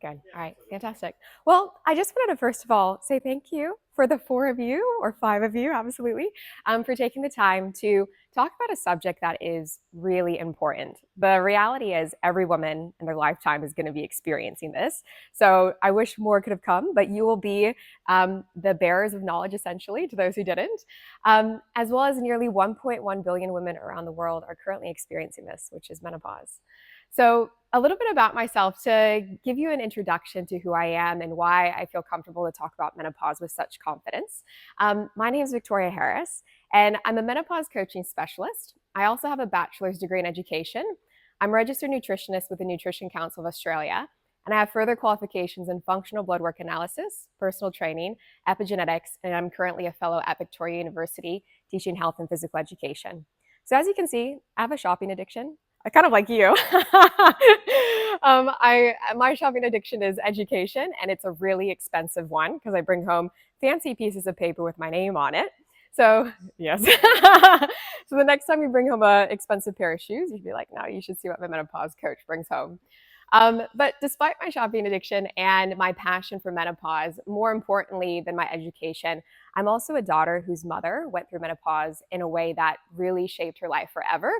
Good. All right. Fantastic. Well, I just wanted to first of all say thank you for the four of you or five of you, absolutely, for taking the time to talk about a subject that is really important. The reality is, every woman in their lifetime is going to be experiencing this. So I wish more could have come, but you will be the bearers of knowledge, essentially, to those who didn't, as well as nearly 1.1 billion women around the world are currently experiencing this, which is menopause. So, a little bit about myself to give you an introduction to who I am and why I feel comfortable to talk about menopause with such confidence. My name is Victoria Harris, and I'm a menopause coaching specialist. I also have a bachelor's degree in education. I'm a registered nutritionist with the Nutrition Council of Australia, and I have further qualifications in functional blood work analysis, personal training, epigenetics, and I'm currently a fellow at Victoria University teaching health and physical education. So, as you can see, I have a shopping addiction. I kind of like you. My shopping addiction is education, and it's a really expensive one because I bring home fancy pieces of paper with my name on it. So yes. So the next time you bring home an expensive pair of shoes, you'd be like, no, you should see what my menopause coach brings home. But despite my shopping addiction and my passion for menopause, more importantly than my education, I'm also a daughter whose mother went through menopause in a way that really shaped her life forever.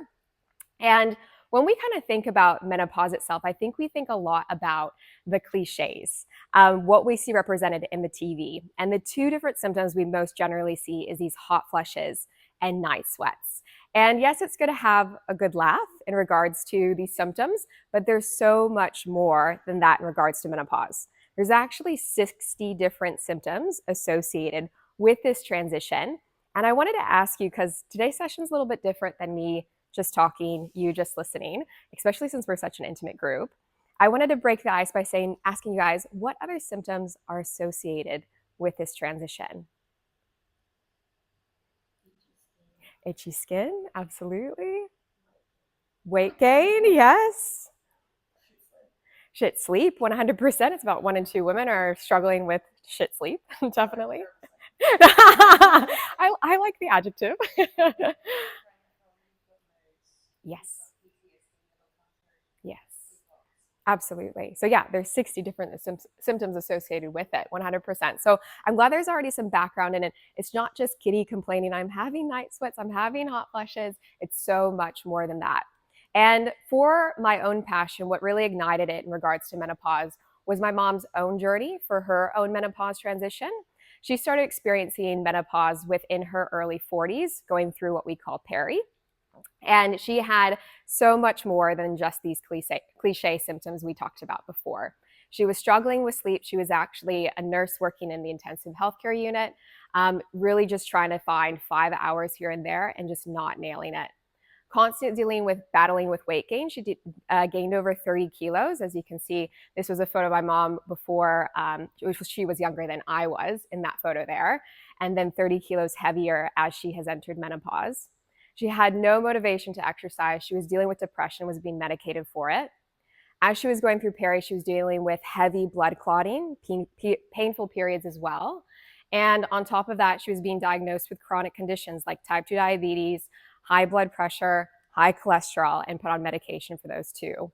And when we kind of think about menopause itself, I think we think a lot about the cliches, what we see represented in the TV. And the two different symptoms we most generally see is these hot flushes and night sweats. And yes, it's good to have a good laugh in regards to these symptoms, but there's so much more than that in regards to menopause. There's actually 60 different symptoms associated with this transition. And I wanted to ask you, because today's session is a little bit different than me just talking, you just listening, especially since we're such an intimate group. I wanted to break the ice by asking you guys, what other symptoms are associated with this transition? Itchy skin, absolutely. Weight gain, yes. Shit sleep, 100%. It's about 1 in 2 women are struggling with shit sleep, definitely. I like the adjective. Yes. Yes. Absolutely. So yeah, there's 60 different symptoms associated with it, 100%. So I'm glad there's already some background in it. It's not just Kitty complaining, I'm having night sweats, I'm having hot flushes. It's so much more than that. And for my own passion, what really ignited it in regards to menopause was my mom's own journey for her own menopause transition. She started experiencing menopause within her early 40s, going through what we call peri. And she had so much more than just these cliche symptoms we talked about before. She was struggling with sleep. She was actually a nurse working in the intensive healthcare unit, really just trying to find 5 hours here and there and just not nailing it. Constant battling with weight gain. She gained over 30 kilos. As you can see, this was a photo of my mom before she was younger than I was in that photo there, and then 30 kilos heavier as she has entered menopause. She had no motivation to exercise. She was dealing with depression, was being medicated for it. As she was going through peri, she was dealing with heavy blood clotting, painful periods as well. And on top of that, she was being diagnosed with chronic conditions like type 2 diabetes, high blood pressure, high cholesterol, and put on medication for those too.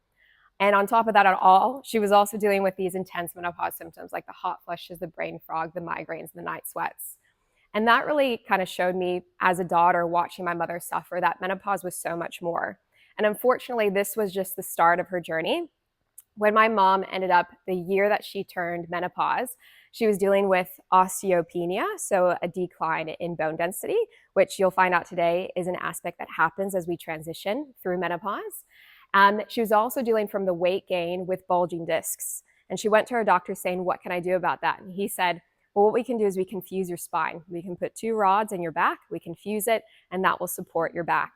And on top of that, at all, she was also dealing with these intense menopause symptoms like the hot flushes, the brain fog, the migraines, and the night sweats. And that really kind of showed me as a daughter watching my mother suffer that menopause was so much more. And unfortunately, this was just the start of her journey. When my mom ended up the year that she turned menopause, she was dealing with osteopenia, so a decline in bone density, which you'll find out today is an aspect that happens as we transition through menopause. She was also dealing from the weight gain with bulging discs. And she went to her doctor saying, what can I do about that? And he said, well, what we can do is we can fuse your spine. We can put 2 rods in your back, we can fuse it, and that will support your back.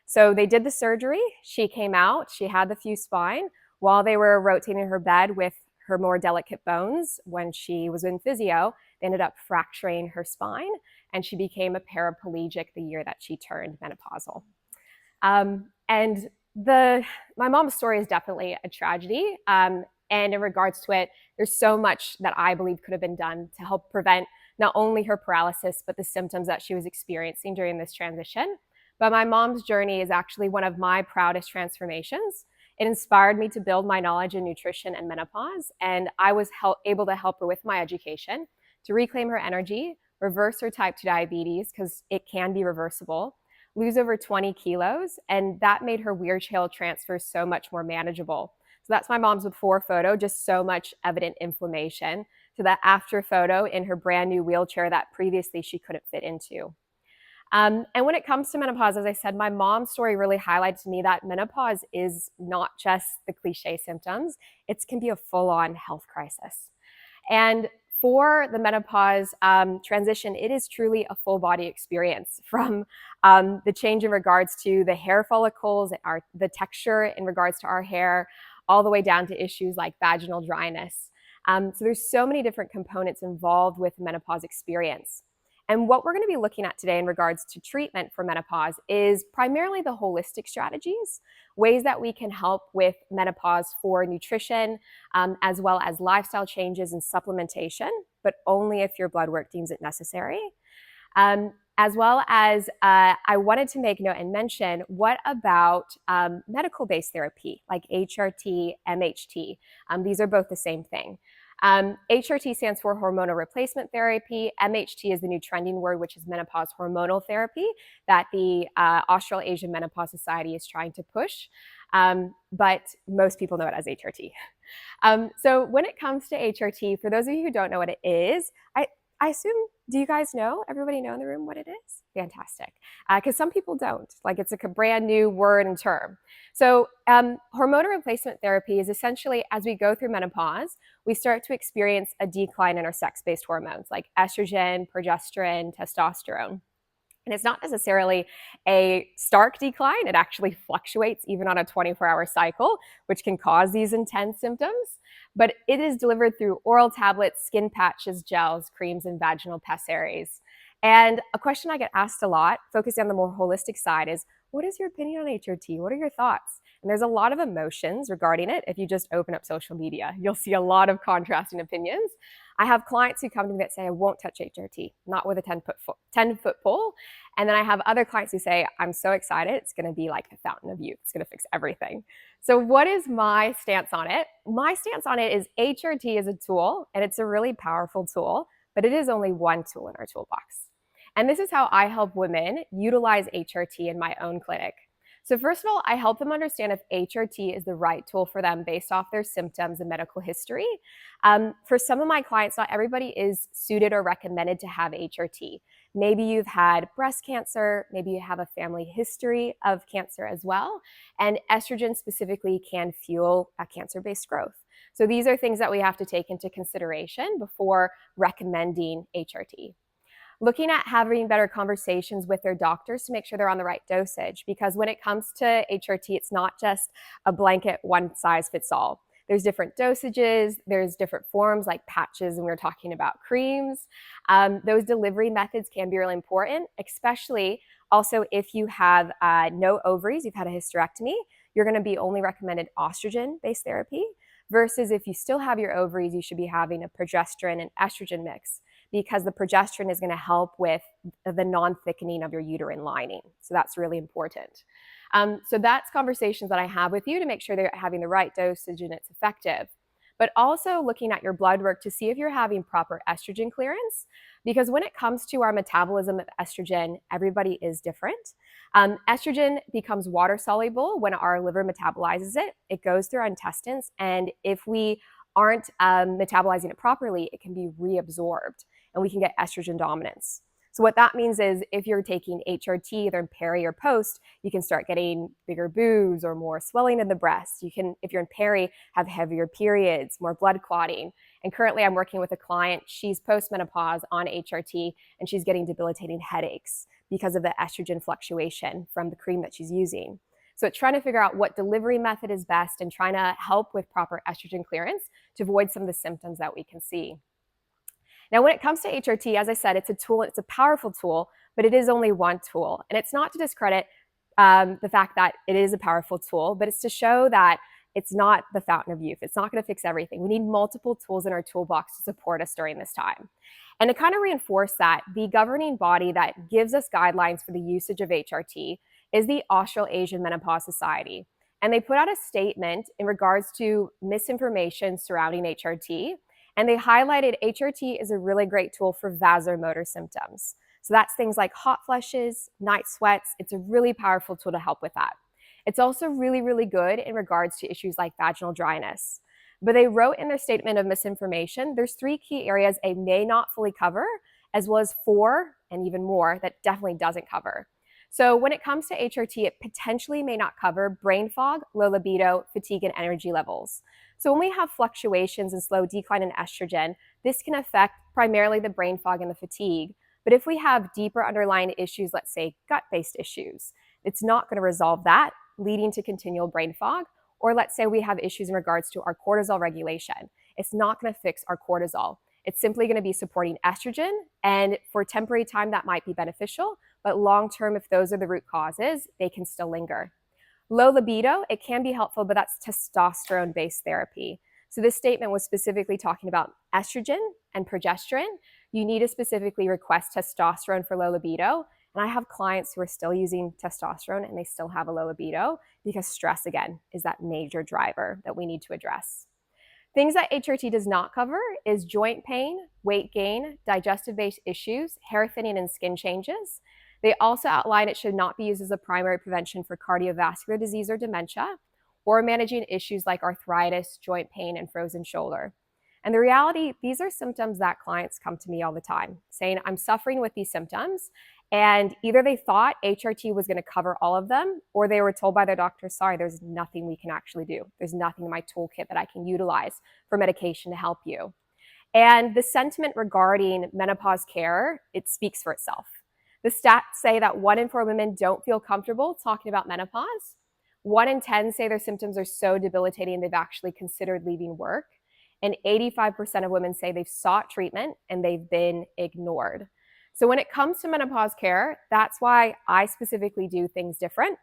So they did the surgery. She came out, she had the fused spine. While they were rotating her bed with her more delicate bones, when she was in physio, they ended up fracturing her spine, and she became a paraplegic the year that she turned menopausal. And my mom's story is definitely a tragedy. And in regards to it, there's so much that I believe could have been done to help prevent not only her paralysis, but the symptoms that she was experiencing during this transition. But my mom's journey is actually one of my proudest transformations. It inspired me to build my knowledge in nutrition and menopause, and I was able to help her with my education to reclaim her energy, reverse her type 2 diabetes, because it can be reversible, lose over 20 kilos, and that made her wheelchair transfer so much more manageable. So that's my mom's before photo, just so much evident inflammation, to that after photo in her brand new wheelchair that previously she couldn't fit into. And when it comes to menopause, as I said, my mom's story really highlighted to me that menopause is not just the cliche symptoms, it can be a full-on health crisis. And for the menopause transition, it is truly a full body experience, from the change in regards to the hair follicles, the texture in regards to our hair, all the way down to issues like vaginal dryness. So there's so many different components involved with the menopause experience. And what we're going to be looking at today in regards to treatment for menopause is primarily the holistic strategies, ways that we can help with menopause for nutrition, as well as lifestyle changes and supplementation, but only if your blood work deems it necessary. As well as I wanted to make note and mention, what about medical-based therapy like HRT, MHT? These are both the same thing. HRT stands for hormonal replacement therapy. MHT is the new trending word, which is menopause hormonal therapy that the Australasian Menopause Society is trying to push. But most people know it as HRT. So when it comes to HRT, for those of you who don't know what it is, I assume, do you guys know? Everybody know in the room what it is? Fantastic. Because some people don't. Like, it's a brand new word and term. So hormonal replacement therapy is essentially, as we go through menopause, we start to experience a decline in our sex-based hormones like estrogen, progesterone, testosterone. And it's not necessarily a stark decline. It actually fluctuates even on a 24-hour cycle, which can cause these intense symptoms. But it is delivered through oral tablets, skin patches, gels, creams, and vaginal pessaries. And a question I get asked a lot, focusing on the more holistic side, is what is your opinion on HRT? What are your thoughts? And there's a lot of emotions regarding it. If you just open up social media, you'll see a lot of contrasting opinions. I have clients who come to me that say, I won't touch HRT, not with a 10-foot pole. And then I have other clients who say, I'm so excited, it's going to be like the fountain of youth. It's going to fix everything. So what is my stance on it? My stance on it is HRT is a tool, and it's a really powerful tool, but it is only one tool in our toolbox. And this is how I help women utilize HRT in my own clinic. So first of all, I help them understand if HRT is the right tool for them based off their symptoms and medical history. For some of my clients, not everybody is suited or recommended to have HRT. Maybe you've had breast cancer, maybe you have a family history of cancer as well, and estrogen specifically can fuel a cancer-based growth. So these are things that we have to take into consideration before recommending HRT. Looking at having better conversations with their doctors to make sure they're on the right dosage, because when it comes to HRT, it's not just a blanket one size fits all. There's different dosages, there's different forms like patches, and we were talking about creams. Those delivery methods can be really important, especially also if you have no ovaries, you've had a hysterectomy, you're gonna be only recommended estrogen-based therapy, versus if you still have your ovaries, you should be having a progesterone and estrogen mix, because the progesterone is going to help with the non-thickening of your uterine lining. So that's really important. So that's conversations that I have with you to make sure they're having the right dosage and it's effective. But also looking at your blood work to see if you're having proper estrogen clearance, because when it comes to our metabolism of estrogen, everybody is different. Estrogen becomes water soluble when our liver metabolizes it. It goes through our intestines, and if we aren't metabolizing it properly, it can be reabsorbed, and we can get estrogen dominance. So what that means is if you're taking HRT either in peri or post, you can start getting bigger boobs or more swelling in the breast. You can, if you're in peri, have heavier periods, more blood clotting. And currently I'm working with a client, she's postmenopause on HRT, and she's getting debilitating headaches because of the estrogen fluctuation from the cream that she's using. So it's trying to figure out what delivery method is best and trying to help with proper estrogen clearance to avoid some of the symptoms that we can see. Now, when it comes to HRT, as I said, it's a tool, it's a powerful tool, but it is only one tool. And it's not to discredit the fact that it is a powerful tool, but it's to show that it's not the fountain of youth. It's not going to fix everything. We need multiple tools in our toolbox to support us during this time. And to kind of reinforce that, the governing body that gives us guidelines for the usage of HRT is the Australasian Menopause Society. And they put out a statement in regards to misinformation surrounding HRT. And they highlighted HRT is a really great tool for vasomotor symptoms. So that's things like hot flushes, night sweats. It's a really powerful tool to help with that. It's also really, really good in regards to issues like vaginal dryness. But they wrote in their statement of misinformation, there's 3 key areas A may not fully cover, as well as 4 and even more that definitely doesn't cover. So when it comes to HRT, it potentially may not cover brain fog, low libido, fatigue, and energy levels. So when we have fluctuations and slow decline in estrogen, this can affect primarily the brain fog and the fatigue. But if we have deeper underlying issues, let's say gut-based issues, it's not going to resolve that, leading to continual brain fog. Or let's say we have issues in regards to our cortisol regulation. It's not going to fix our cortisol. It's simply going to be supporting estrogen, and for a temporary time that might be beneficial, but long term, if those are the root causes, they can still linger. Low libido, it can be helpful, but that's testosterone-based therapy. So this statement was specifically talking about estrogen and progesterone. You need to specifically request testosterone for low libido. And I have clients who are still using testosterone and they still have a low libido because stress, again, is that major driver that we need to address. Things that HRT does not cover is joint pain, weight gain, digestive-based issues, hair thinning, and skin changes. They also outline it should not be used as a primary prevention for cardiovascular disease or dementia, or managing issues like arthritis, joint pain, and frozen shoulder. And the reality, these are symptoms that clients come to me all the time saying, I'm suffering with these symptoms. And either they thought HRT was going to cover all of them, or they were told by their doctor, sorry, there's nothing we can actually do. There's nothing in my toolkit that I can utilize for medication to help you. And the sentiment regarding menopause care, it speaks for itself. The stats say that 1 in 4 women don't feel comfortable talking about menopause. 1 in 10 say their symptoms are so debilitating they've actually considered leaving work. And 85% of women say they've sought treatment and they've been ignored. So when it comes to menopause care, that's why I specifically do things different.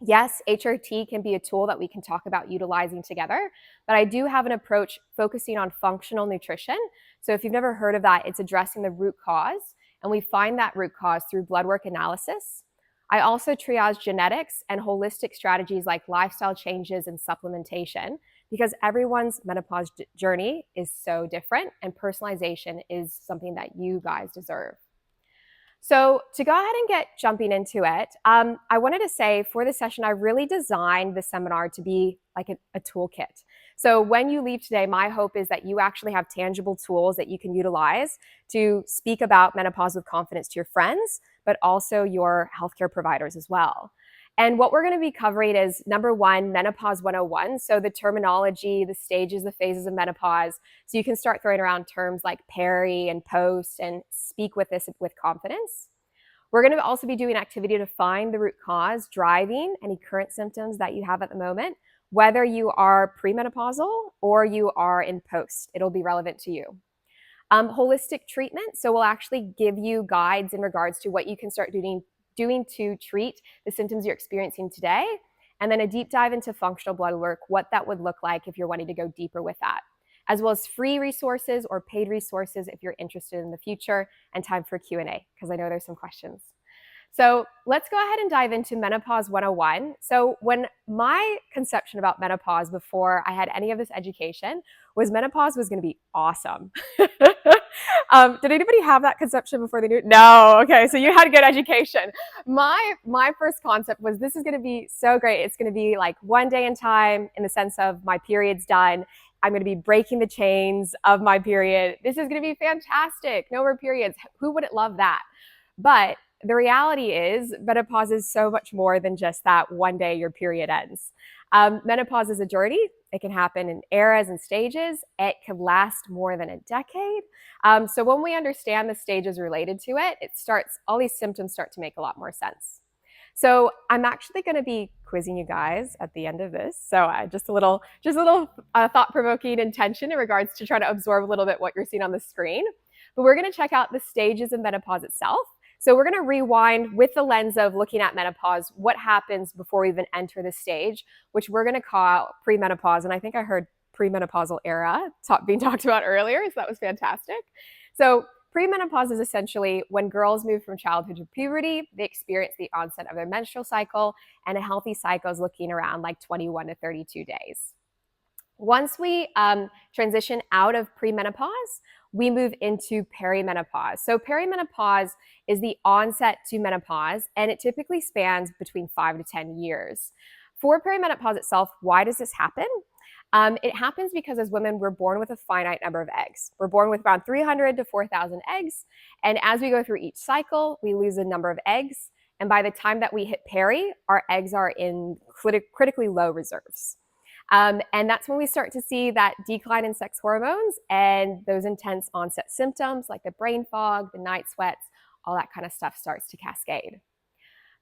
Yes, HRT can be a tool that we can talk about utilizing together, but I do have an approach focusing on functional nutrition. So if you've never heard of that, it's addressing the root cause, and we find that root cause through blood work analysis. I also triage genetics and holistic strategies like lifestyle changes and supplementation, because everyone's menopause journey is so different, and personalization is something that you guys deserve. So to go ahead and get jumping into it, I wanted to say for this session, I really designed the seminar to be like a toolkit. So when you leave today, my hope is that you actually have tangible tools that you can utilize to speak about menopause with confidence to your friends, but also your healthcare providers as well. And what we're going to be covering is number 1, Menopause 101. So the terminology, the stages, the phases of menopause. So you can start throwing around terms like peri and post and speak with this with confidence. We're going to also be doing activity to find the root cause driving any current symptoms that you have at the moment, whether you are premenopausal or you are in post. It'll be relevant to you. Holistic treatment. So we'll actually give you guides in regards to what you can start doing to treat the symptoms you're experiencing today, and then a deep dive into functional blood work, what that would look like if you're wanting to go deeper with that, as well as free resources or paid resources if you're interested in the future, and time for Q&A, because I know there's some questions. So let's go ahead and dive into Menopause 101. So when my conception about menopause before I had any of this education was menopause was going to be awesome. Did anybody have that conception before they knew it? No. Okay. So you had good education. My first concept was this is going to be so great. It's going to be like one day in time in the sense of my period's done. I'm going to be breaking the chains of my period. This is going to be fantastic. No more periods. Who wouldn't love that? But the reality is menopause is so much more than just that one day your period ends. Menopause is a journey. It can happen in eras and stages. It can last more than a decade. So when we understand the stages related to it, all these symptoms start to make a lot more sense. So I'm actually going to be quizzing you guys at the end of this. So just a little thought-provoking intention in regards to try to absorb a little bit what you're seeing on the screen. But we're going to check out the stages of menopause itself. So we're going to rewind with the lens of looking at menopause, what happens before we even enter the stage, which we're going to call premenopause. And I think I heard premenopausal era being talked about earlier, so that was fantastic. So premenopause is essentially when girls move from childhood to puberty, they experience the onset of their menstrual cycle, and a healthy cycle is looking around like 21 to 32 days. Once we transition out of premenopause, we move into perimenopause. So perimenopause is the onset to menopause, and it typically spans between 5 to 10 years. For perimenopause itself, why does this happen? It happens because as women, we're born with a finite number of eggs. We're born with around 300 to 4,000 eggs, and as we go through each cycle, we lose a number of eggs, and by the time that we hit peri, our eggs are in critically low reserves. And that's when we start to see that decline in sex hormones and those intense onset symptoms like the brain fog, the night sweats, all that kind of stuff starts to cascade.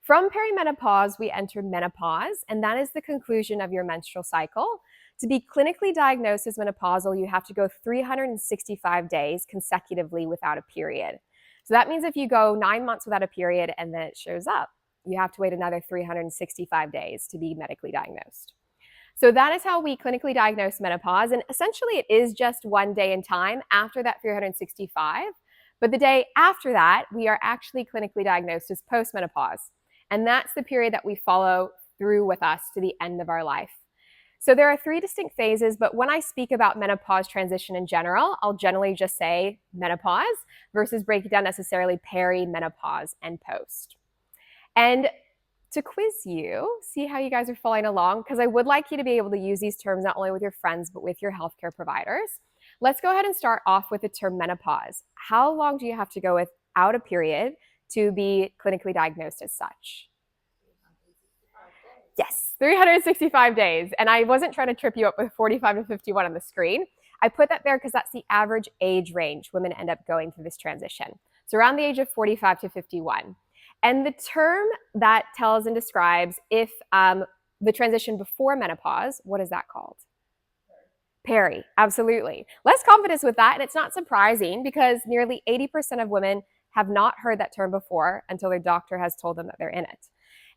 From perimenopause, we enter menopause, and that is the conclusion of your menstrual cycle. To be clinically diagnosed as menopausal, you have to go 365 days consecutively without a period. So that means if you go 9 months without a period and then it shows up, you have to wait another 365 days to be medically diagnosed. So that is how we clinically diagnose menopause. And essentially, it is just one day in time after that 365. But the day after that, we are actually clinically diagnosed as postmenopause. And that's the period that we follow through with us to the end of our life. So there are 3 distinct phases, but when I speak about menopause transition in general, I'll generally just say menopause versus break it down necessarily perimenopause and post. And to quiz you, see how you guys are following along, because I would like you to be able to use these terms not only with your friends, but with your healthcare providers. Let's go ahead and start off with the term menopause. How long do you have to go without a period to be clinically diagnosed as such? Yes, 365 days. And I wasn't trying to trip you up with 45 to 51 on the screen. I put that there because that's the average age range women end up going through this transition. So around the age of 45 to 51. And the term that tells and describes if the transition before menopause, what is that called? Peri, absolutely. Less confidence with that, and it's not surprising because nearly 80% of women have not heard that term before until their doctor has told them that they're in it.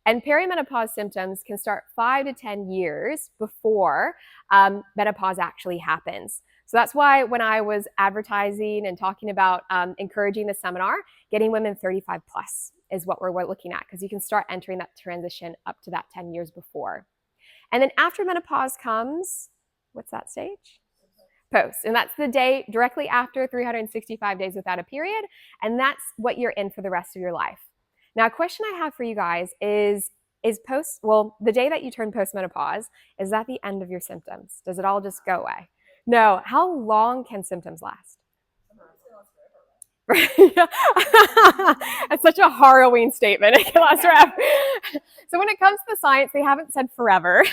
And perimenopause symptoms can start 5 to 10 years before menopause actually happens. So that's why when I was advertising and talking about encouraging the seminar, getting women 35 plus is what we're looking at, because you can start entering that transition up to that 10 years before. And then after menopause comes, what's that stage? Post. And that's the day directly after 365 days without a period. And that's what you're in for the rest of your life. Now, a question I have for you guys is the day that you turn postmenopause, is that the end of your symptoms? Does it all just go away? No. How long can symptoms last? It's such a harrowing statement. It can last forever. So when it comes to the science, they haven't said forever.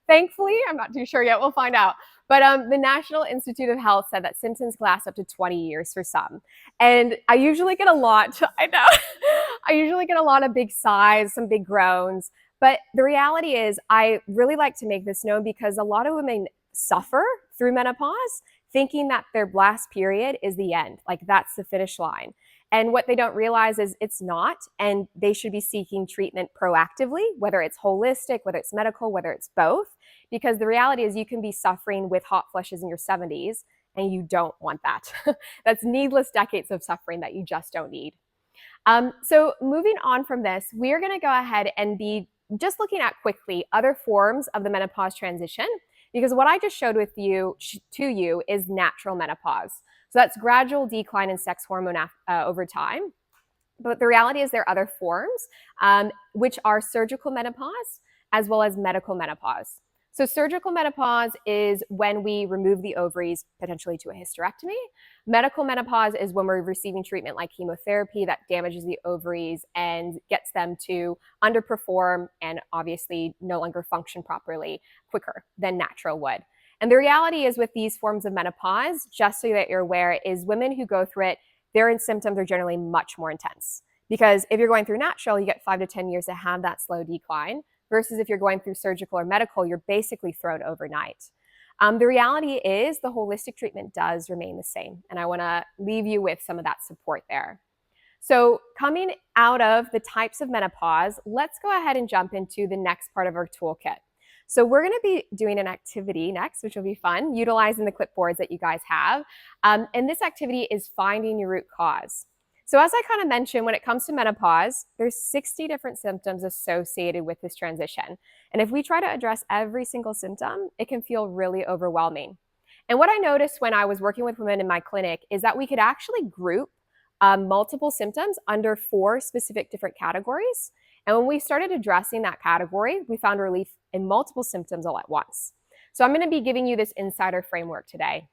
Thankfully, I'm not too sure yet. We'll find out. But the National Institute of Health said that symptoms can last up to 20 years for some. And I usually get a lot, I usually get a lot of big sighs, some big groans. But the reality is, I really like to make this known because a lot of women suffer through menopause thinking that their last period is the end, like that's the finish line. And what they don't realize is it's not, and they should be seeking treatment proactively, whether it's holistic, whether it's medical, whether it's both, because the reality is you can be suffering with hot flushes in your 70s, and you don't want that. That's needless decades of suffering that you just don't need. So moving on from this, we're going to go ahead and be just looking at quickly other forms of the menopause transition, because what I just showed with you to you is natural menopause. So that's gradual decline in sex hormone over time. But the reality is there are other forms, which are surgical menopause as well as medical menopause. So surgical menopause is when we remove the ovaries, potentially to a hysterectomy. Medical menopause is when we're receiving treatment like chemotherapy that damages the ovaries and gets them to underperform and obviously no longer function properly quicker than natural would. And the reality is with these forms of menopause, just so that you're aware, is women who go through it, their symptoms are generally much more intense. Because if you're going through natural, you get 5 to 10 years to have that slow decline. Versus if you're going through surgical or medical, you're basically thrown overnight. The reality is the holistic treatment does remain the same. And I want to leave you with some of that support there. So coming out of the types of menopause, let's go ahead and jump into the next part of our toolkit. So we're going to be doing an activity next, which will be fun, utilizing the clipboards that you guys have. And this activity is finding your root cause. So as I kind of mentioned, when it comes to menopause, there's 60 different symptoms associated with this transition. And if we try to address every single symptom, it can feel really overwhelming. And what I noticed when I was working with women in my clinic is that we could actually group multiple symptoms under 4 specific different categories. And when we started addressing that category, we found relief in multiple symptoms all at once. So I'm going to be giving you this insider framework today.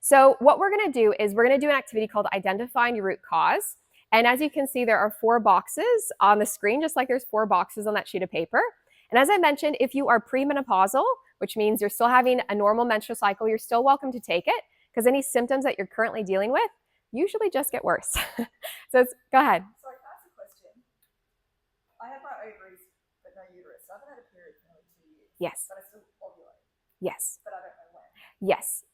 So what we're going to do is we're going to do an activity called identifying your root cause. And as you can see, there are 4 boxes on the screen, just like there's 4 boxes on that sheet of paper. And as I mentioned, if you are premenopausal, which means you're still having a normal menstrual cycle, you're still welcome to take it, because any symptoms that you're currently dealing with usually just get worse. Go ahead. So I can ask a question. I have my ovaries, but no uterus. So I haven't had a period for nearly 2 years. Yes. But I still ovulate. Yes. But I don't know when. Yes.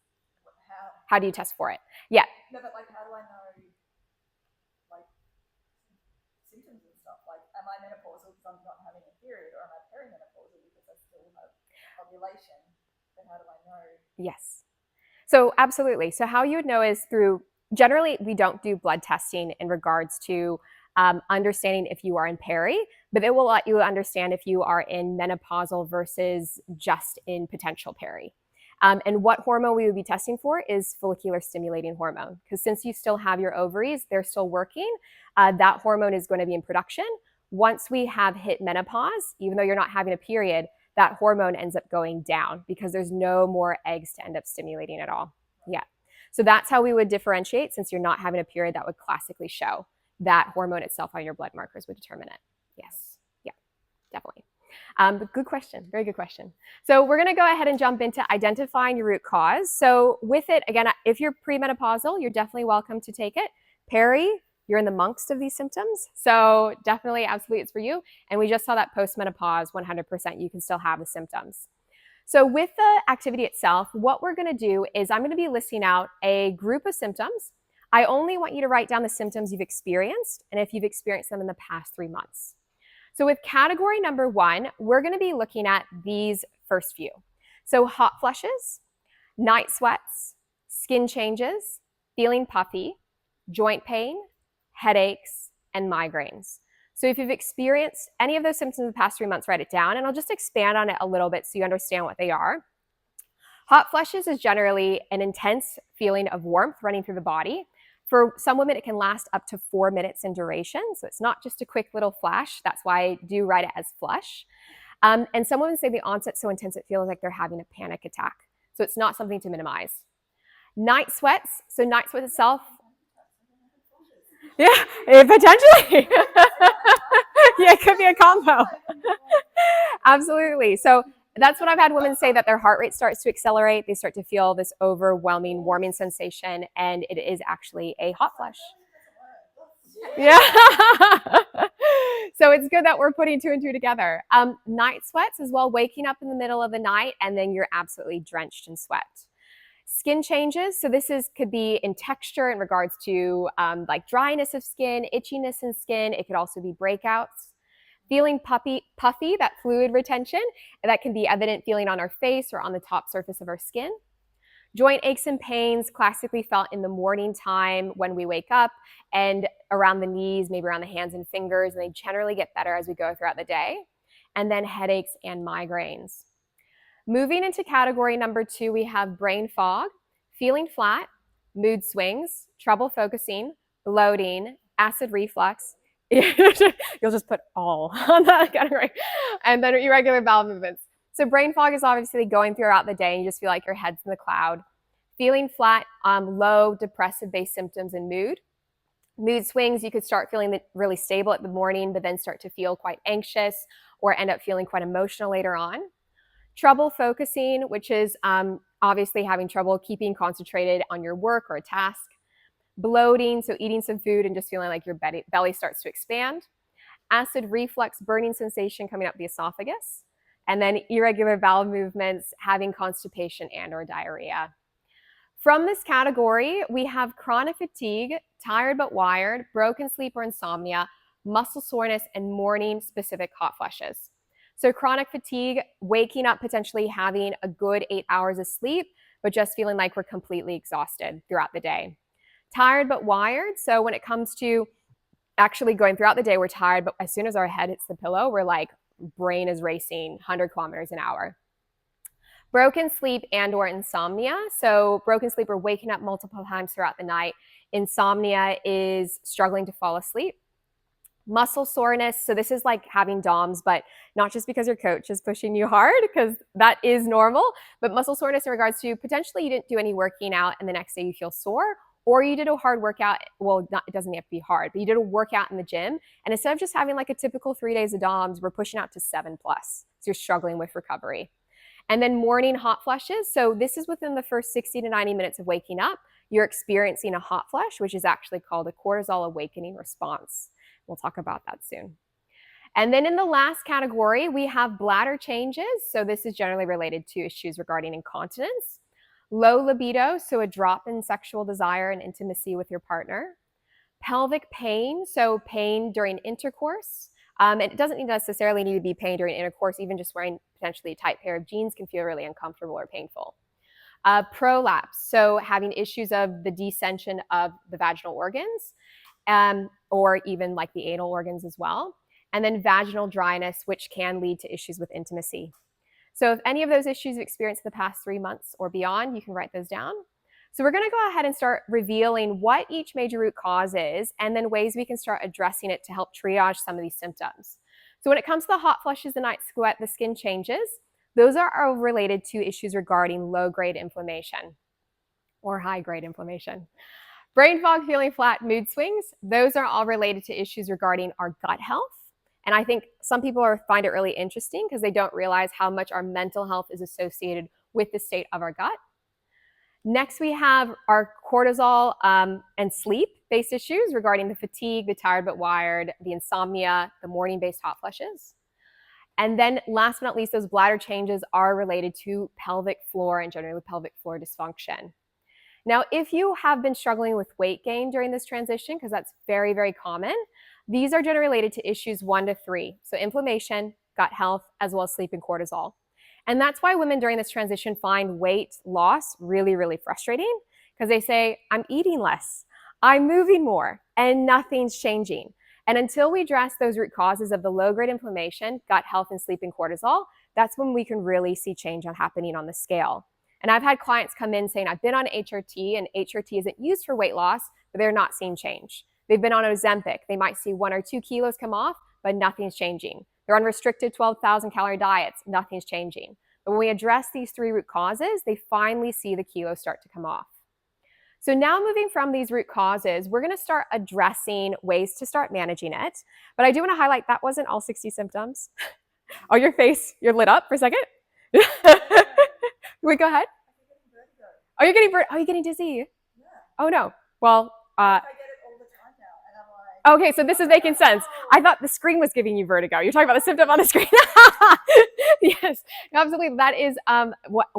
How do you test for it? Yeah. No, but like, how do I know, like, symptoms and stuff? Like, am I menopausal because I'm not having a period, or am I perimenopausal because I still have ovulation? Then how do I know? Yes. So absolutely. So how you would know is through, generally we don't do blood testing in regards to understanding if you are in peri, but it will let you understand if you are in menopausal versus just in potential peri. And what hormone we would be testing for is follicular stimulating hormone, because since you still have your ovaries, they're still working, that hormone is going to be in production. Once we have hit menopause, even though you're not having a period, that hormone ends up going down because there's no more eggs to end up stimulating at all. Yeah. So that's how we would differentiate. Since you're not having a period, that would classically show that hormone itself on your blood markers would determine it. Yes. Yeah, definitely. But good question. Very good question. So we're going to go ahead and jump into identifying your root cause. So with it, again, if you're premenopausal, you're definitely welcome to take it. Peri, you're in the amongst of these symptoms. So definitely, absolutely, it's for you. And we just saw that post-menopause, 100%, you can still have the symptoms. So with the activity itself, what we're going to do is I'm going to be listing out a group of symptoms. I only want you to write down the symptoms you've experienced and if you've experienced them in the past 3 months. So with category number 1, we're going to be looking at these first few. So hot flushes, night sweats, skin changes, feeling puffy, joint pain, headaches, and migraines. So if you've experienced any of those symptoms in the past 3 months, write it down, and I'll just expand on it a little bit so you understand what they are. Hot flushes is generally an intense feeling of warmth running through the body. For some women, it can last up to 4 minutes in duration. So it's not just a quick little flash. That's why I do write it as flush. And some women say the onset's so intense it feels like they're having a panic attack. So it's not something to minimize. Night sweats. So night sweats itself. Yeah, potentially. Yeah, it could be a combo. Absolutely. So that's what I've had women say, that their heart rate starts to accelerate. They start to feel this overwhelming warming sensation, and it is actually a hot flush. Yeah. So it's good that we're putting 2 and 2 together. Night sweats as well, waking up in the middle of the night and then you're absolutely drenched in sweat. Skin changes. So this could be in texture in regards to like dryness of skin, itchiness in skin. It could also be breakouts. Feeling puffy, that fluid retention, that can be evident feeling on our face or on the top surface of our skin. Joint aches and pains, classically felt in the morning time when we wake up and around the knees, maybe around the hands and fingers, and they generally get better as we go throughout the day. And then headaches and migraines. Moving into category number 2, we have brain fog, feeling flat, mood swings, trouble focusing, bloating, acid reflux. You'll just put all on that category. And then irregular bowel movements. So brain fog is obviously going throughout the day and you just feel like your head's in the cloud. Feeling flat, low depressive-based symptoms and mood. Mood swings, you could start feeling really stable at the morning, but then start to feel quite anxious or end up feeling quite emotional later on. Trouble focusing, which is obviously having trouble keeping concentrated on your work or a task. Bloating, so eating some food and just feeling like your belly starts to expand. Acid reflux, burning sensation coming up the esophagus. And then irregular bowel movements, having constipation and or diarrhea. From this category, we have chronic fatigue, tired but wired, broken sleep or insomnia, muscle soreness, and morning specific hot flushes. So chronic fatigue, waking up potentially having a good 8 hours of sleep, but just feeling like we're completely exhausted throughout the day. Tired but wired. So when it comes to actually going throughout the day, we're tired, but as soon as our head hits the pillow, we're like, brain is racing 100 kilometers an hour. Broken sleep and or insomnia. So broken sleep or waking up multiple times throughout the night. Insomnia is struggling to fall asleep. Muscle soreness. So this is like having DOMS, but not just because your coach is pushing you hard, because that is normal, but muscle soreness in regards to potentially you didn't do any working out and the next day you feel sore, or you did a hard workout. Well, it doesn't have to be hard, but you did a workout in the gym. And instead of just having like a typical 3 days of DOMS, we're pushing out to 7+. So you're struggling with recovery. And then morning hot flushes. So this is within the first 60 to 90 minutes of waking up. You're experiencing a hot flush, which is actually called a cortisol awakening response. We'll talk about that soon. And then in the last category, we have bladder changes. So this is generally related to issues regarding incontinence. Low libido, so a drop in sexual desire and intimacy with your partner. Pelvic pain, so pain during intercourse. It doesn't necessarily need to be pain during intercourse. Even just wearing potentially a tight pair of jeans can feel really uncomfortable or painful. Prolapse, so having issues of the descension of the vaginal organs, or even like the anal organs as well. And then vaginal dryness, which can lead to issues with intimacy. So if any of those issues you've experienced in the past 3 months or beyond, you can write those down. So we're going to go ahead and start revealing what each major root cause is, and then ways we can start addressing it to help triage some of these symptoms. So when it comes to the hot flushes, the night sweat, the skin changes, those are all related to issues regarding low-grade inflammation or high-grade inflammation. Brain fog, feeling flat, mood swings, those are all related to issues regarding our gut health. And I think some people find it really interesting because they don't realize how much our mental health is associated with the state of our gut. Next, we have our cortisol and sleep-based issues regarding the fatigue, the tired but wired, the insomnia, the morning-based hot flushes. And then last but not least, those bladder changes are related to pelvic floor and generally pelvic floor dysfunction. Now, if you have been struggling with weight gain during this transition, because that's very, very common, these are generally related to issues 1 to 3. So inflammation, gut health, as well as sleep and cortisol. And that's why women during this transition find weight loss really, really frustrating, because they say, I'm eating less, I'm moving more, and nothing's changing. And until we address those root causes of the low-grade inflammation, gut health, and sleep and cortisol, that's when we can really see change happening on the scale. And I've had clients come in saying, I've been on HRT, and HRT isn't used for weight loss, but they're not seeing change. They've been on Ozempic. They might see 1 or 2 kilos come off, but nothing's changing. They're on restricted 12,000 calorie diets. Nothing's changing. But when we address these 3 root causes, they finally see the kilos start to come off. So now moving from these root causes, we're going to start addressing ways to start managing it. But I do want to highlight that wasn't all 60 symptoms. Oh, your face, you're lit up for a second. Wait, go ahead. Oh, you're getting are you getting dizzy? Yeah. Oh no. Well, I get it all the time now, and I'm like, okay, so this is making sense. I thought the screen was giving you vertigo. You're talking about the symptom on the screen. Yes, absolutely. That is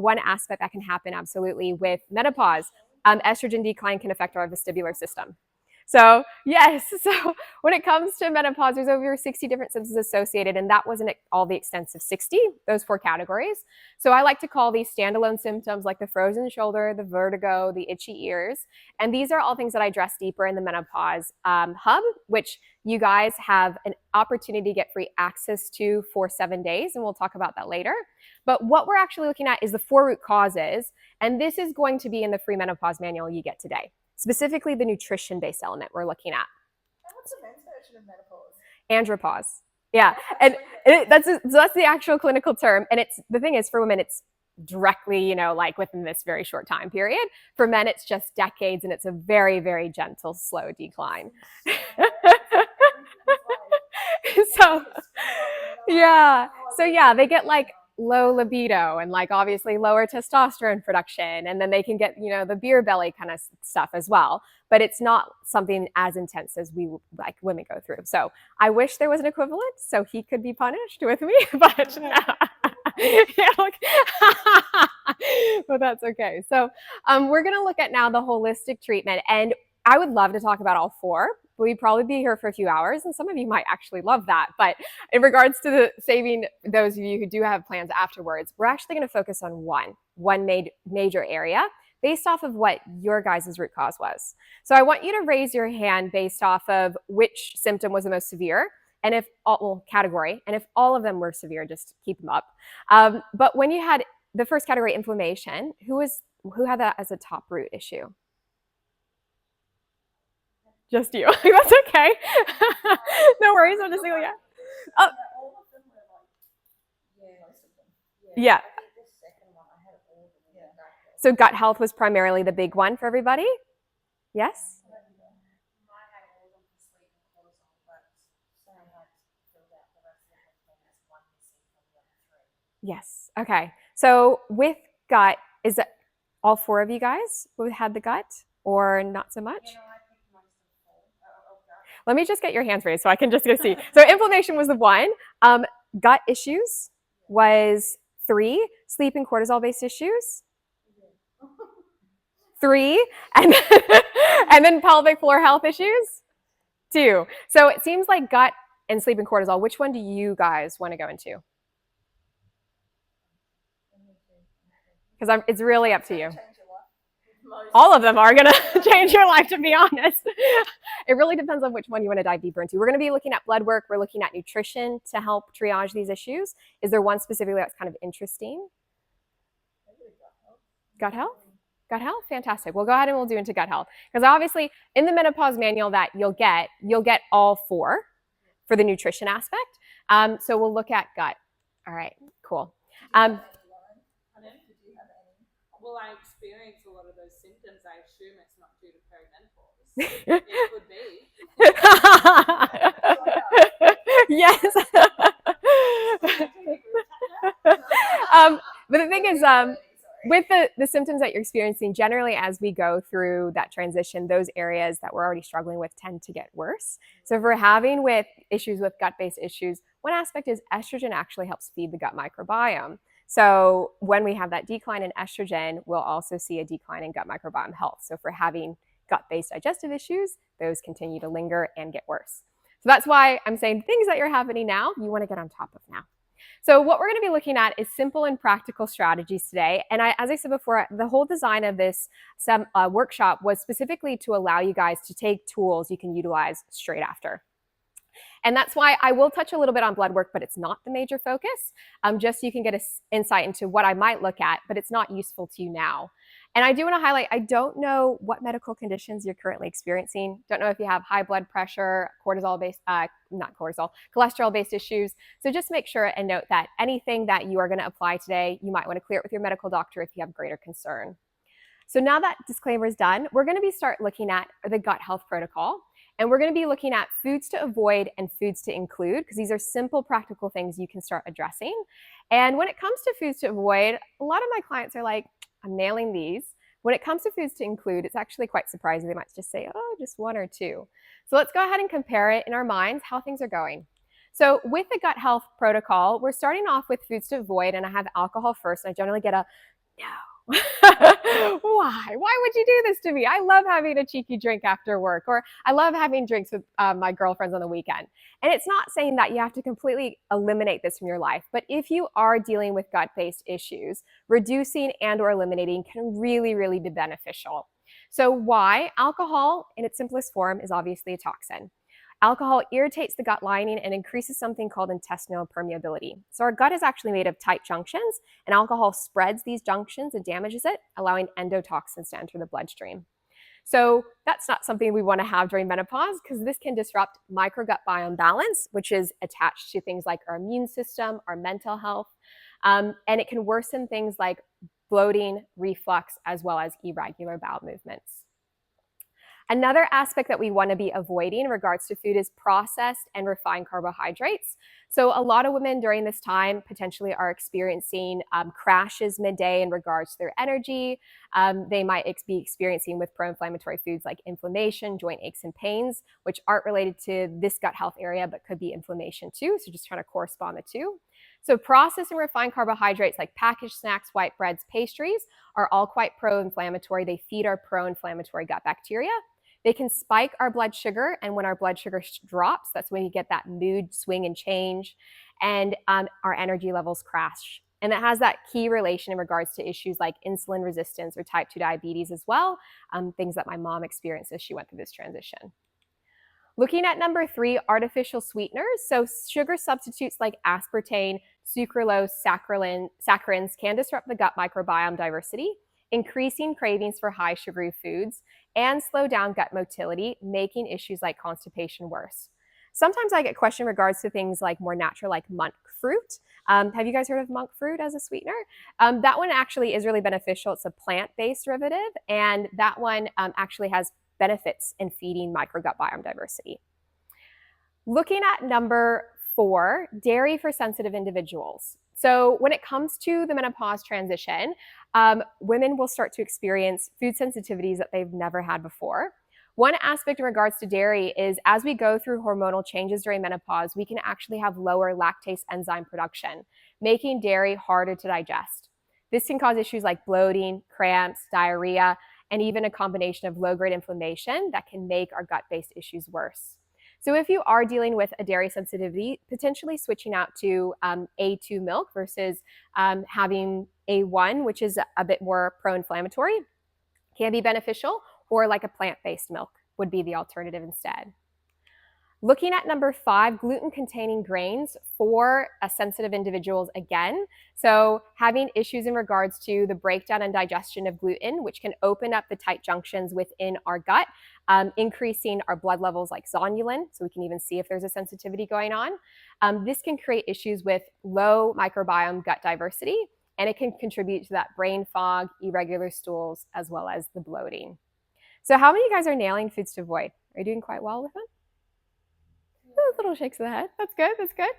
one aspect that can happen absolutely with menopause. Estrogen decline can affect our vestibular system. So yes, so when it comes to menopause, there's over 60 different symptoms associated, and that wasn't all the extensive 60, those 4 categories. So I like to call these standalone symptoms like the frozen shoulder, the vertigo, the itchy ears. And these are all things that I address deeper in the Menopause Hub, which you guys have an opportunity to get free access to for 7 days, and we'll talk about that later. But what we're actually looking at is the 4 root causes, and this is going to be in the free menopause manual you get today. Specifically, the nutrition-based element we're looking at. and what's the men's version of menopause? Andropause. Yeah, and that's the actual clinical term. And it's the thing is, for women, it's directly, like within this very short time period. For men, it's just decades, and it's a very, very gentle, slow decline. So, yeah. So yeah, they get like low libido and like obviously lower testosterone production, and then they can get the beer belly kind of stuff as well, but it's not something as intense as we like women go through. So I wish there was an equivalent so he could be punished with me, but no. But that's okay. So we're going to look at now the holistic treatment, and I would love to talk about all 4, we'd probably be here for a few hours, and some of you might actually love that. But in regards to the saving those of you who do have plans afterwards, we're actually going to focus on one major area based off of what your guys' root cause was. So I want you to raise your hand based off of which symptom was the most severe, and if all category, and if all of them were severe, just keep them up. But when you had the first category, inflammation, who had that as a top root issue? Just you. That's okay. No worries. I'm just saying, yeah. Oh. All of them were like, most of them. Yeah. I think the second one, I had all of them. Yeah. So gut health was primarily the big one for everybody? Yes? Yes. Okay. So with gut, is it all four of you guys who had the gut or not so much? Let me just get your hands raised so I can just go see. So inflammation was the one. Gut issues was 3. Sleep and cortisol-based issues, 3. And then pelvic floor health issues, 2. So it seems like gut and sleep and cortisol. Which one do you guys want to go into? Because it's really up to you. All of them are going to change your life, to be honest. It really depends on which one you want to dive deeper into. We're going to be looking at blood work. We're looking at nutrition to help triage these issues. Is there one specifically that's kind of interesting? Gut health? Gut health? Fantastic. We'll go ahead and we'll do into gut health. Because obviously in the menopause manual that you'll get all 4 for the nutrition aspect. So we'll look at gut. All right, cool. Well, I experience a lot of those symptoms. I assume it's not due to perimenopause. It could be. Yes. But the thing is, with the symptoms that you're experiencing, generally as we go through that transition, those areas that we're already struggling with tend to get worse. So if we're having with issues with gut-based issues, one aspect is estrogen actually helps feed the gut microbiome. So when we have that decline in estrogen, we'll also see a decline in gut microbiome health. So if we're having gut-based digestive issues, those continue to linger and get worse. So that's why I'm saying things that you're happening now, you want to get on top of now. So what we're going to be looking at is simple and practical strategies today. And as I said before, the whole design of this workshop was specifically to allow you guys to take tools you can utilize straight after. And that's why I will touch a little bit on blood work, but it's not the major focus, just so you can get an insight into what I might look at, but it's not useful to you now. And I do want to highlight, I don't know what medical conditions you're currently experiencing. Don't know if you have high blood pressure, cholesterol-based issues. So just make sure and note that anything that you are going to apply today, you might want to clear it with your medical doctor if you have greater concern. So now that disclaimer is done, we're going to start looking at the gut health protocol. And we're going to be looking at foods to avoid and foods to include, because these are simple, practical things you can start addressing. And when it comes to foods to avoid, a lot of my clients are like, I'm nailing these. When it comes to foods to include, it's actually quite surprising. They might just say, oh, just 1 or 2. So let's go ahead and compare it in our minds how things are going. So with the gut health protocol, we're starting off with foods to avoid, and I have alcohol first. And I generally get a no. Why? Why would you do this to me? I love having a cheeky drink after work, or I love having drinks with my girlfriends on the weekend. And it's not saying that you have to completely eliminate this from your life, but if you are dealing with gut-based issues, reducing and or eliminating can really, really be beneficial. So why? Alcohol, in its simplest form, is obviously a toxin. Alcohol irritates the gut lining and increases something called intestinal permeability. So our gut is actually made of tight junctions, and alcohol spreads these junctions and damages it, allowing endotoxins to enter the bloodstream. So that's not something we want to have during menopause, because this can disrupt microgut biome balance, which is attached to things like our immune system, our mental health, and it can worsen things like bloating, reflux, as well as irregular bowel movements. Another aspect that we want to be avoiding in regards to food is processed and refined carbohydrates. So a lot of women during this time potentially are experiencing crashes midday in regards to their energy. They might be experiencing with pro-inflammatory foods like inflammation, joint aches and pains, which aren't related to this gut health area, but could be inflammation too. So just trying to correspond the two. So processed and refined carbohydrates like packaged snacks, white breads, pastries are all quite pro-inflammatory. They feed our pro-inflammatory gut bacteria. They can spike our blood sugar, and when our blood sugar drops, that's when you get that mood swing and change, and our energy levels crash. And it has that key relation in regards to issues like insulin resistance or type 2 diabetes as well, things that my mom experienced as she went through this transition. Looking at number 3, artificial sweeteners. So sugar substitutes like aspartame, sucralose, saccharins can disrupt the gut microbiome diversity, increasing cravings for high sugary foods, and slow down gut motility, making issues like constipation worse. Sometimes I get questioned in regards to things like more natural, like monk fruit. Have you guys heard of monk fruit as a sweetener? That one actually is really beneficial. It's a plant-based derivative, and that one actually has benefits in feeding microgut biome diversity. Looking at number 4, dairy for sensitive individuals. So when it comes to the menopause transition, women will start to experience food sensitivities that they've never had before. One aspect in regards to dairy is as we go through hormonal changes during menopause, we can actually have lower lactase enzyme production, making dairy harder to digest. This can cause issues like bloating, cramps, diarrhea, and even a combination of low-grade inflammation that can make our gut-based issues worse. So if you are dealing with a dairy sensitivity, potentially switching out to A2 milk versus having A1, which is a bit more pro-inflammatory, can be beneficial, or like a plant-based milk would be the alternative instead. Looking at number 5, gluten-containing grains for sensitive individuals again. So having issues in regards to the breakdown and digestion of gluten, which can open up the tight junctions within our gut, increasing our blood levels like zonulin, so we can even see if there's a sensitivity going on. This can create issues with low microbiome gut diversity, and it can contribute to that brain fog, irregular stools, as well as the bloating. So how many of you guys are nailing foods to avoid? Are you doing quite well with them? Little shakes of the head. That's good. That's good.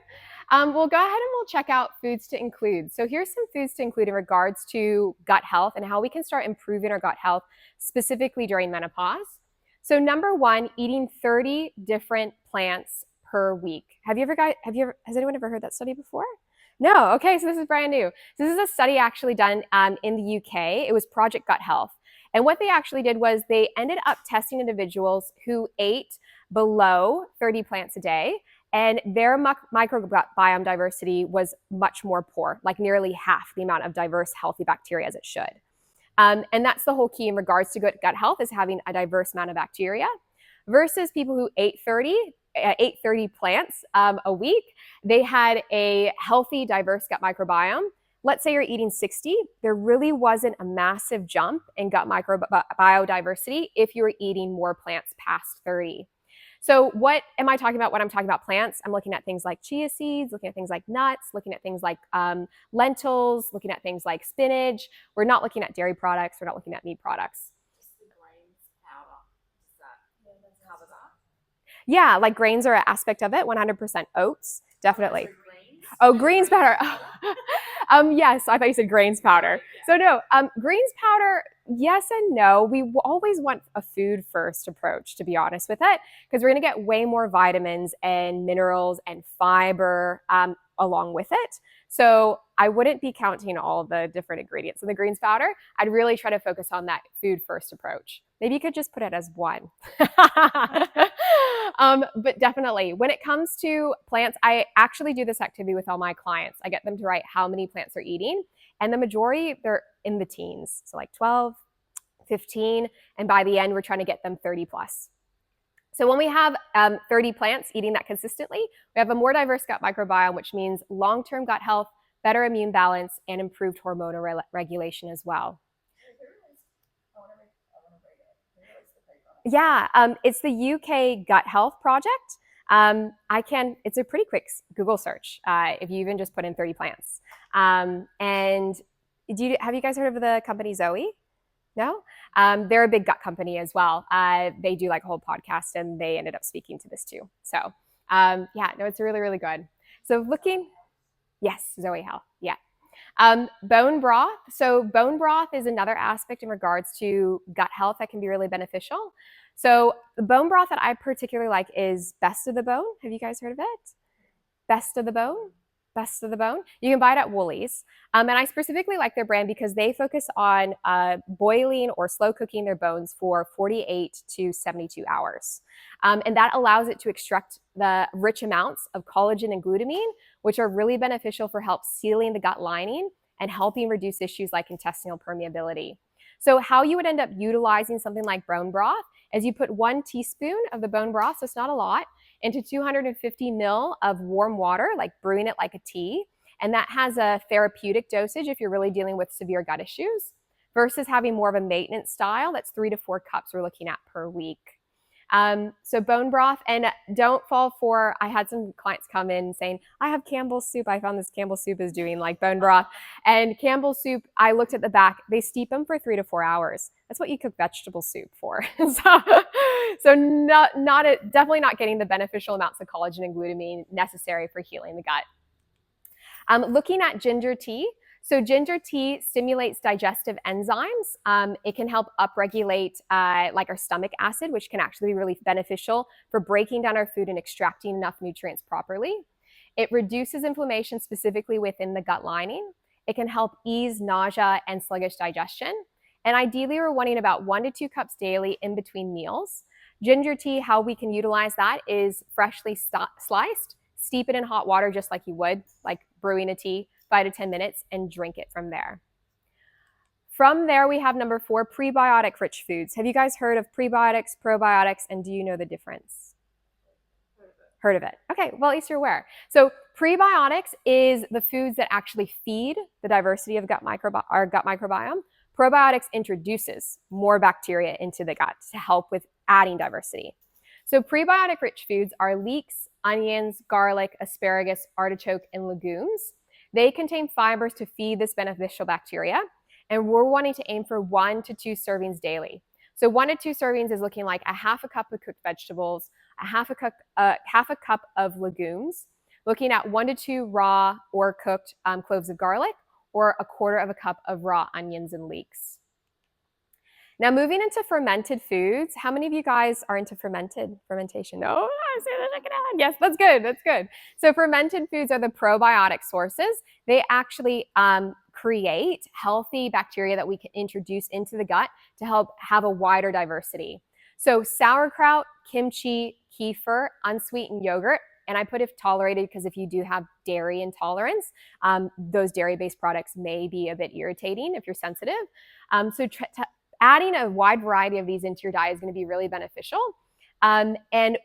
We'll go ahead and we'll check out foods to include. So here's some foods to include in regards to gut health and how we can start improving our gut health specifically during menopause. So number 1, eating 30 different plants per week. Has anyone ever heard that study before? No. Okay, so this is brand new. So this is a study actually done in the UK. It was Project Gut Health. And what they actually did was they ended up testing individuals who ate below 30 plants a day, and their microbiome diversity was much more poor, like nearly half the amount of diverse, healthy bacteria as it should. And that's the whole key in regards to good gut health, is having a diverse amount of bacteria, versus people who ate 30 plants a week. They had a healthy, diverse gut microbiome. Let's say you're eating 60, there really wasn't a massive jump in gut biodiversity if you were eating more plants past 30. So what am I talking about when I'm talking about plants? I'm looking at things like chia seeds, looking at things like nuts, looking at things like lentils, looking at things like spinach. We're not looking at dairy products. We're not looking at meat products. Just the grains powder. Does that cover that? Yeah, like grains are an aspect of it. 100% oats, definitely. Oh, greens powder. Yes, I thought you said grains powder. So no, greens powder, yes and no. We always want a food first approach, to be honest with it, because we're going to get way more vitamins and minerals and fiber along with it. So I wouldn't be counting all the different ingredients in the greens powder. I'd really try to focus on that food first approach. Maybe you could just put it as one. But definitely, when it comes to plants, I actually do this activity with all my clients. I get them to write how many plants they're eating, and the majority, they're in the teens. So like 12, 15, and by the end, we're trying to get them 30 plus. So when we have 30 plants eating that consistently, we have a more diverse gut microbiome, which means long-term gut health, better immune balance, and improved hormonal regulation as well. Yeah, it's the UK Gut Health Project. It's a pretty quick Google search if you even just put in 30 plants. And have you guys heard of the company Zoe? No? They're a big gut company as well. They do like a whole podcast, and they ended up speaking to this too. So it's really, really good. So yes, Zoe Health, yeah. Bone broth. So bone broth is another aspect in regards to gut health that can be really beneficial. So the bone broth that I particularly like is Best of the Bone. Have you guys heard of it? Best of the Bone? Best of the Bone. You can buy it at Woolies. And I specifically like their brand because they focus on boiling or slow cooking their bones for 48 to 72 hours. And that allows it to extract the rich amounts of collagen and glutamine, which are really beneficial for help sealing the gut lining and helping reduce issues like intestinal permeability. So how you would end up utilizing something like bone broth is you put 1 teaspoon of the bone broth, so it's not a lot, into 250 ml of warm water, like brewing it like a tea. And that has a therapeutic dosage if you're really dealing with severe gut issues, versus having more of a maintenance style. That's 3 to 4 cups we're looking at per week. So bone broth, and don't fall for, I had some clients come in saying, I have Campbell's soup. I found this Campbell's soup is doing like bone broth. And Campbell's soup, I looked at the back, they steep them for 3 to 4 hours. That's what you cook vegetable soup for. So definitely not getting the beneficial amounts of collagen and glutamine necessary for healing the gut. Looking at ginger tea. So ginger tea stimulates digestive enzymes. It can help upregulate like our stomach acid, which can actually be really beneficial for breaking down our food and extracting enough nutrients properly. It reduces inflammation specifically within the gut lining. It can help ease nausea and sluggish digestion. And ideally, we're wanting about 1 to 2 cups daily in between meals. Ginger tea, how we can utilize that is freshly sliced, steep it in hot water just like you would, like brewing a tea, 5 to 10 minutes, and drink it from there. From there, we have number 4, prebiotic-rich foods. Have you guys heard of prebiotics, probiotics, and do you know the difference? Heard of it. Okay, well, at least you're aware. So prebiotics is the foods that actually feed the diversity of gut microbiome. Probiotics introduces more bacteria into the gut to help with adding diversity. So prebiotic-rich foods are leeks, onions, garlic, asparagus, artichoke, and legumes. They contain fibers to feed this beneficial bacteria, and we're wanting to aim for 1 to 2 servings daily. So 1 to 2 servings is looking like a half a cup of cooked vegetables, half a cup of legumes, looking at 1 to 2 raw or cooked cloves of garlic, or a quarter of a cup of raw onions and leeks. Now, moving into fermented foods, how many of you guys are into fermentation? No, I see the shaking head. Yes, that's good. That's good. So fermented foods are the probiotic sources. They actually create healthy bacteria that we can introduce into the gut to help have a wider diversity. So sauerkraut, kimchi, kefir, unsweetened yogurt, and I put if tolerated because if you do have dairy intolerance, those dairy-based products may be a bit irritating if you're sensitive. So adding a wide variety of these into your diet is going to be really beneficial. And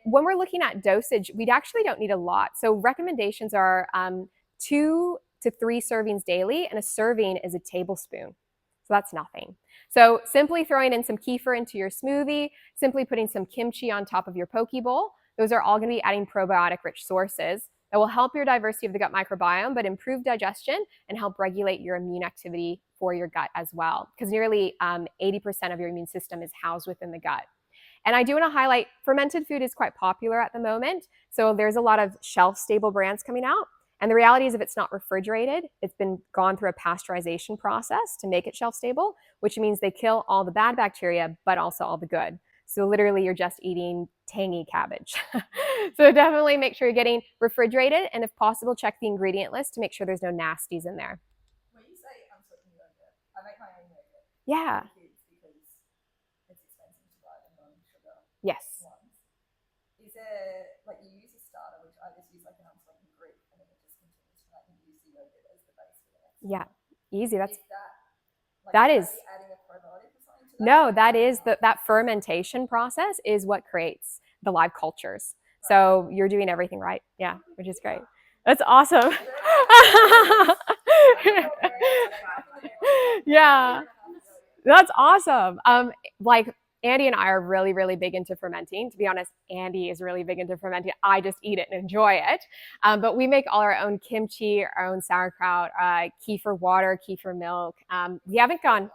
when we're looking at dosage, we actually don't need a lot. So recommendations are 2 to 3 servings daily, and a serving is a tablespoon. So that's nothing. So simply throwing in some kefir into your smoothie, simply putting some kimchi on top of your poke bowl, those are all going to be adding probiotic-rich sources that will help your diversity of the gut microbiome, but improve digestion and help regulate your immune activity for your gut as well, because nearly 80% of your immune system is housed within the gut. And I do want to highlight fermented food is quite popular at the moment. So there's a lot of shelf-stable brands coming out. And the reality is if it's not refrigerated, it's been gone through a pasteurization process to make it shelf-stable, which means they kill all the bad bacteria, but also all the good. So literally you're just eating tangy cabbage. So definitely make sure you're getting refrigerated, and if possible, check the ingredient list to make sure there's no nasties in there. When you say unsweetened yogurt, I make my own yogurt. Yeah. Because it's expensive to buy the non-sugar Yes. ones. Is there, like, you use a starter, which I just use like an unsweetened Greek, and then it just continues to like use the yogurt as the base for the next Yeah. one. Easy. That's Is that, like, that is adding a probiotic or something to that? no, that is that fermentation process is what creates the live cultures. So you're doing everything right. Yeah, which is great. That's awesome. Yeah, that's awesome. Like Andy and I are really, really big into fermenting. To be honest, Andy is really big into fermenting. I just eat it and enjoy it. But we make all our own kimchi, our own sauerkraut, kefir water, kefir milk. We haven't gone.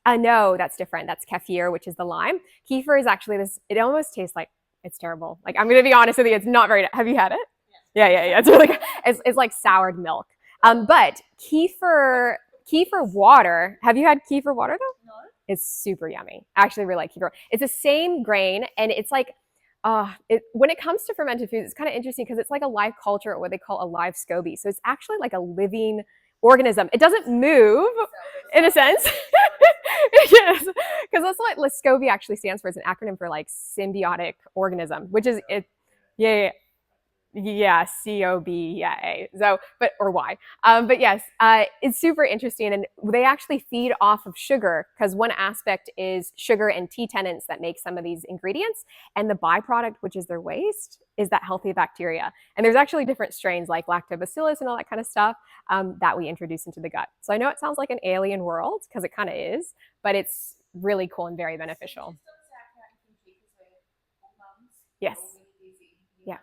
No, that's different. That's kefir, which is the lime. Kefir is actually this, it almost tastes like, it's terrible. Like, I'm going to be honest with you, it's not very, have you had it? Yeah. It's really good. It's like soured milk. But kefir water, have you had kefir water though? No. It's super yummy. I actually really like kefir. It's the same grain, and it's like When it comes to fermented foods, it's kind of interesting because it's like a live culture, or what they call a live SCOBY. So it's actually like a living organism. It doesn't move in a sense. Yes, because that's what SCOBY actually stands for. It's an acronym for like symbiotic organism, which is it. Yeah, yeah, COB, yeah, A. So, but or Y. But yes, it's super interesting, and they actually feed off of sugar because one aspect is sugar and tea tenants that make some of these ingredients, and the byproduct, which is their waste, is that healthy bacteria. And there's actually different strains like lactobacillus and all that kind of stuff that we introduce into the gut. So I know it sounds like an alien world because it kind of is, but it's really cool and very beneficial. Yes. Yeah.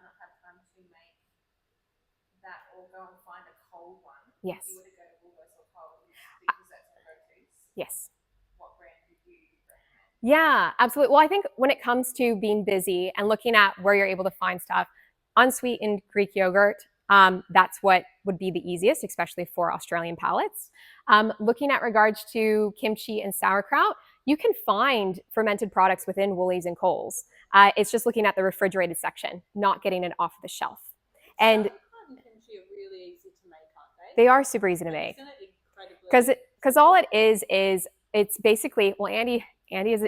Go and find a cold one. Yes. If you were to go to Woolworths or Coles, because that's your go-tos. Yes. What brand would you recommend? Yeah, absolutely. Well, I think when it comes to being busy and looking at where you're able to find stuff, unsweetened Greek yogurt, that's what would be the easiest, especially for Australian palates. Looking at regards to kimchi and sauerkraut, you can find fermented products within Woolies and Coles. It's just looking at the refrigerated section, not getting it off the shelf. And sauerkraut and kimchi are really easy to make, aren't they? They are super easy to make. Because all it is it's basically, well, Andy is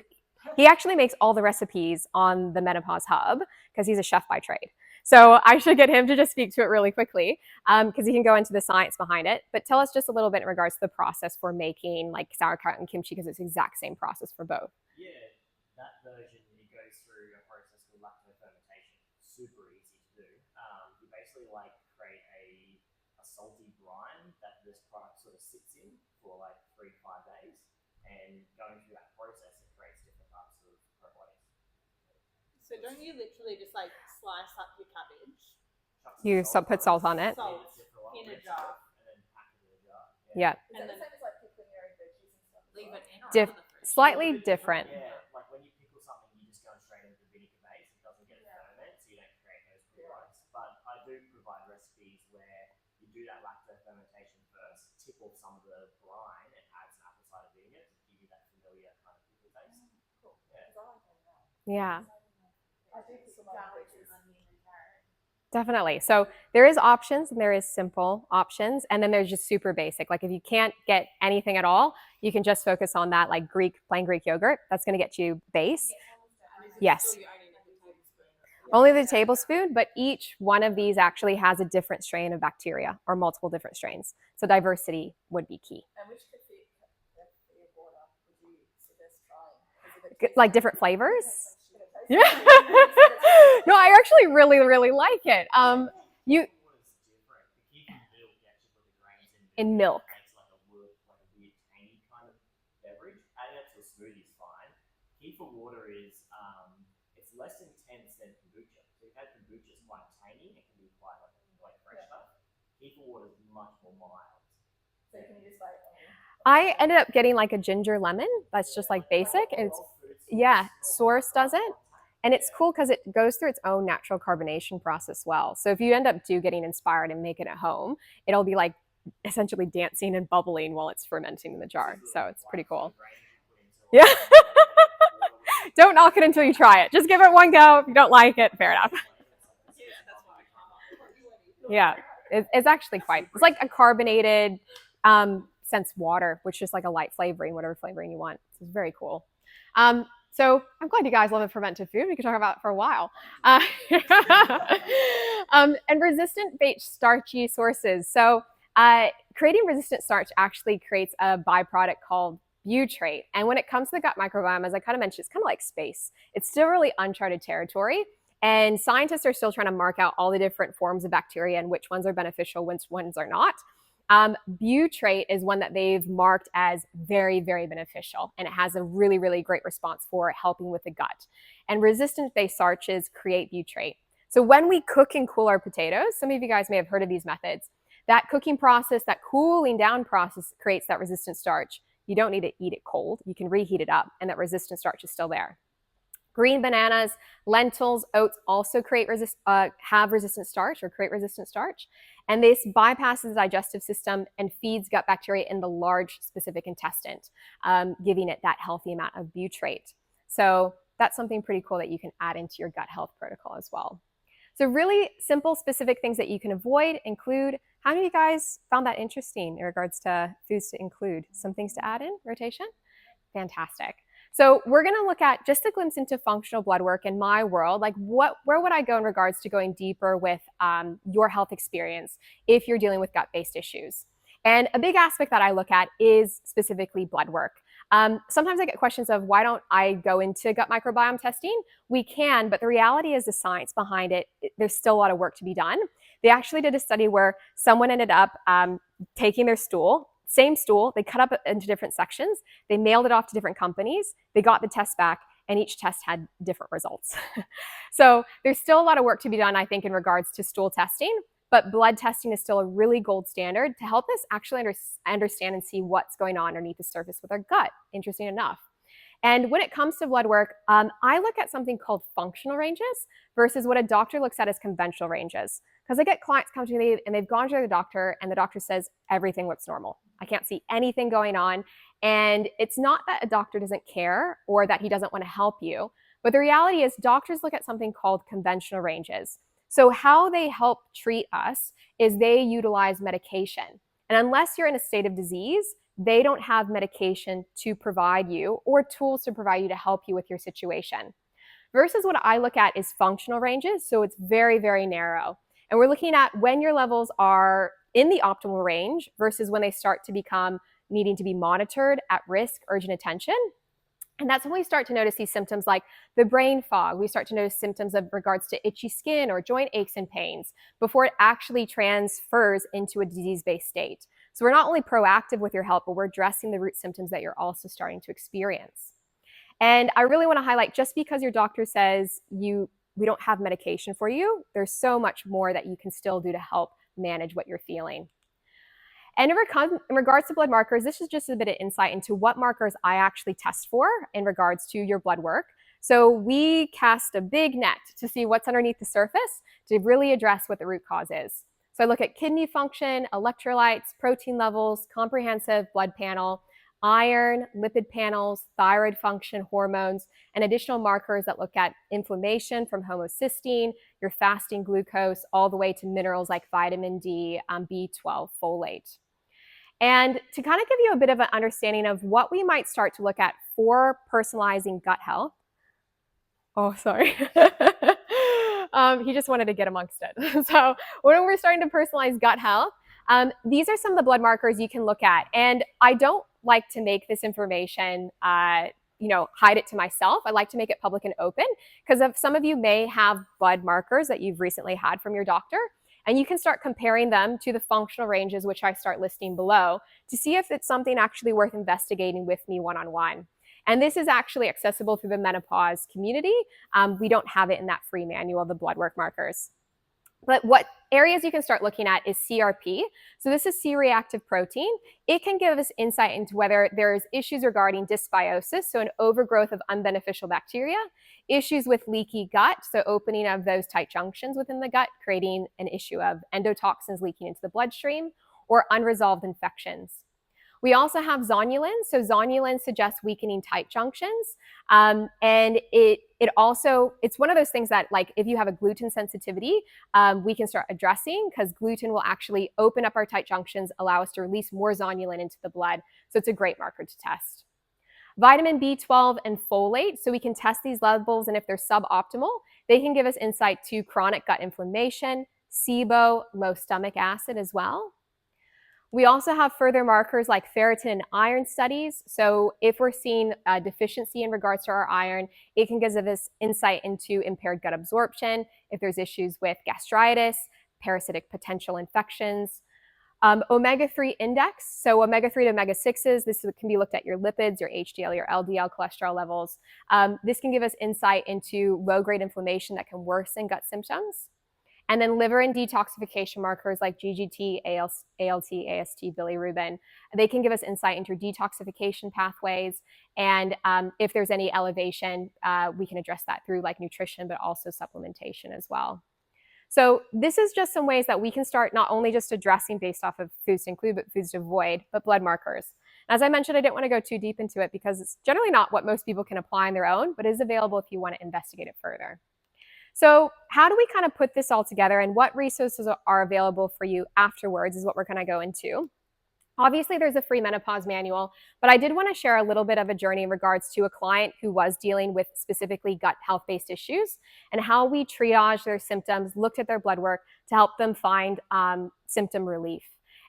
he actually makes all the recipes on the Menopause Hub because he's a chef by trade. So I should get him to just speak to it really quickly because he can go into the science behind it. But tell us just a little bit in regards to the process for making like sauerkraut and kimchi, because it's the exact same process for both. Yeah, that version, it goes through a process called lactofermentation. Super easy to do. You basically like create a salty brine that this product sort of sits in for like 3 to 5 days, and going through that process, it creates different types of probiotics. So don't you literally just like slice up your cabbage? You put salt on it. Salt in a jar. And then pack it in a jar. Yeah. Is that the same as like pickling your own veggies and stuff? Leave it in or Diff- out of the fridge? Slightly different. Yeah, like when you pickle something, you just go straight into the vinegar base. It doesn't get ferment, so you don't create those probiotics. But I do provide recipes where you do that lactofermentation first, tip off some of the brine, and add some apple cider vinegar to give you that familiar kind of pickle taste. Cool. Yeah. I do pickle my own veggies. Definitely. So there is options and there is simple options. And then there's just super basic. Like if you can't get anything at all, you can just focus on that like plain Greek yogurt. That's going to get you base. Yes. Only the tablespoon, but each one of these actually has a different strain of bacteria or multiple different strains. So diversity would be key. And which kefir water would you suggest trying? Like different flavors? Yeah. No, I actually really, really like it. You in milk. It's like a weird tangy kind of beverage. Adding it to a smoothie is fine. Kefir water is it's less intense than kombucha. So you've had kombucha, is quite tangy. It can be quite like fresh stuff. Kefir water is much more mild. So can you just like? I ended up getting like a ginger lemon. That's just like basic. It's Source does it. And it's cool because it goes through its own natural carbonation process well. So if you end up getting inspired and make it at home, it'll be like essentially dancing and bubbling while it's fermenting in the jar. So it's pretty cool. Yeah. Don't knock it until you try it. Just give it one go. If you don't like it, fair enough. Yeah. It's actually it's like a carbonated sense water, which is just like a light flavoring, whatever flavoring you want. It's very cool. So I'm glad you guys love the fermented food. We could talk about it for a while. And resistant-based starchy sources. So creating resistant starch actually creates a byproduct called butyrate. And when it comes to the gut microbiome, as I kind of mentioned, it's kind of like space. It's still really uncharted territory. And scientists are still trying to mark out all the different forms of bacteria and which ones are beneficial, which ones are not. Butyrate is one that they've marked as very, very beneficial, and it has a really, really great response for helping with the gut. And resistant-based starches create butyrate. So when we cook and cool our potatoes, some of you guys may have heard of these methods, that cooking process, that cooling down process creates that resistant starch. You don't need to eat it cold. You can reheat it up, and that resistant starch is still there. Green bananas, lentils, oats also have resistant starch or create resistant starch. And this bypasses the digestive system and feeds gut bacteria in the large specific intestine, giving it that healthy amount of butyrate. So that's something pretty cool that you can add into your gut health protocol as well. So really simple, specific things that you can avoid include, how many of you guys found that interesting in regards to foods to include? Some things to add in, rotation? Fantastic. So we're going to look at just a glimpse into functional blood work in my world. Like where would I go in regards to going deeper with your health experience if you're dealing with gut-based issues? And a big aspect that I look at is specifically blood work. Sometimes I get questions of why don't I go into gut microbiome testing? We can, but the reality is the science behind it, there's still a lot of work to be done. They actually did a study where someone ended up taking their stool, same stool, they cut up into different sections, they mailed it off to different companies, they got the test back, and each test had different results. So there's still a lot of work to be done, I think, in regards to stool testing, but blood testing is still a really gold standard to help us actually understand and see what's going on underneath the surface with our gut, interesting enough. And when it comes to blood work, I look at something called functional ranges versus what a doctor looks at as conventional ranges. Because I get clients come to me and they've gone to the doctor and the doctor says everything looks normal. I can't see anything going on. And it's not that a doctor doesn't care or that he doesn't want to help you, but the reality is doctors look at something called conventional ranges. So how they help treat us is they utilize medication. And unless you're in a state of disease, they don't have medication to provide you or tools to provide you to help you with your situation. Versus what I look at is functional ranges, so it's very, very narrow. And we're looking at when your levels are in the optimal range versus when they start to become needing to be monitored, at risk, urgent attention. And that's when we start to notice these symptoms like the brain fog. We start to notice symptoms of regards to itchy skin or joint aches and pains before it actually transfers into a disease-based state. So we're not only proactive with your health, but we're addressing the root symptoms that you're also starting to experience. And I really want to highlight, just because your doctor says we don't have medication for you, there's so much more that you can still do to help manage what you're feeling. And in regards to blood markers, this is just a bit of insight into what markers I actually test for in regards to your blood work. So we cast a big net to see what's underneath the surface to really address what the root cause is. So I look at kidney function, electrolytes, protein levels, comprehensive blood panel, iron, lipid panels, thyroid function, hormones, and additional markers that look at inflammation from homocysteine, your fasting glucose, all the way to minerals like vitamin D, B12, folate. And to kind of give you a bit of an understanding of what we might start to look at for personalizing gut health. Oh, sorry. He just wanted to get amongst it. So when we're starting to personalize gut health, these are some of the blood markers you can look at. And I don't like to make this information, hide it to myself. I like to make it public and open, because some of you may have blood markers that you've recently had from your doctor, and you can start comparing them to the functional ranges, which I start listing below, to see if it's something actually worth investigating with me one-on-one. And this is actually accessible through the Menopause community. We don't have it in that free manual, the blood work markers. But what areas you can start looking at is CRP. So this is C-reactive protein. It can give us insight into whether there's issues regarding dysbiosis, so an overgrowth of unbeneficial bacteria, issues with leaky gut, so opening of those tight junctions within the gut, creating an issue of endotoxins leaking into the bloodstream, or unresolved infections. We also have zonulin. So zonulin suggests weakening tight junctions. And it's one of those things that, like, if you have a gluten sensitivity, we can start addressing, because gluten will actually open up our tight junctions, allow us to release more zonulin into the blood. So it's a great marker to test. Vitamin B12 and folate. So we can test these levels, and if they're suboptimal, they can give us insight to chronic gut inflammation, SIBO, low stomach acid as well. We also have further markers like ferritin and iron studies. So if we're seeing a deficiency in regards to our iron, it can give us insight into impaired gut absorption, if there's issues with gastritis, parasitic potential infections. Omega-3 index, so omega-3 to omega-6s, this can be looked at your lipids, your HDL, your LDL cholesterol levels. This can give us insight into low-grade inflammation that can worsen gut symptoms. And then liver and detoxification markers like GGT, ALT, AST, bilirubin, they can give us insight into detoxification pathways. And if there's any elevation, we can address that through like nutrition, but also supplementation as well. So this is just some ways that we can start not only just addressing based off of foods to include, but foods to avoid, but blood markers. As I mentioned, I didn't want to go too deep into it because it's generally not what most people can apply on their own, but is available if you want to investigate it further. So how do we kind of put this all together, and what resources are available for you afterwards is what we're going to go into. Obviously, there's a free menopause manual, but I did want to share a little bit of a journey in regards to a client who was dealing with specifically gut health based issues and how we triaged their symptoms, looked at their blood work to help them find symptom relief.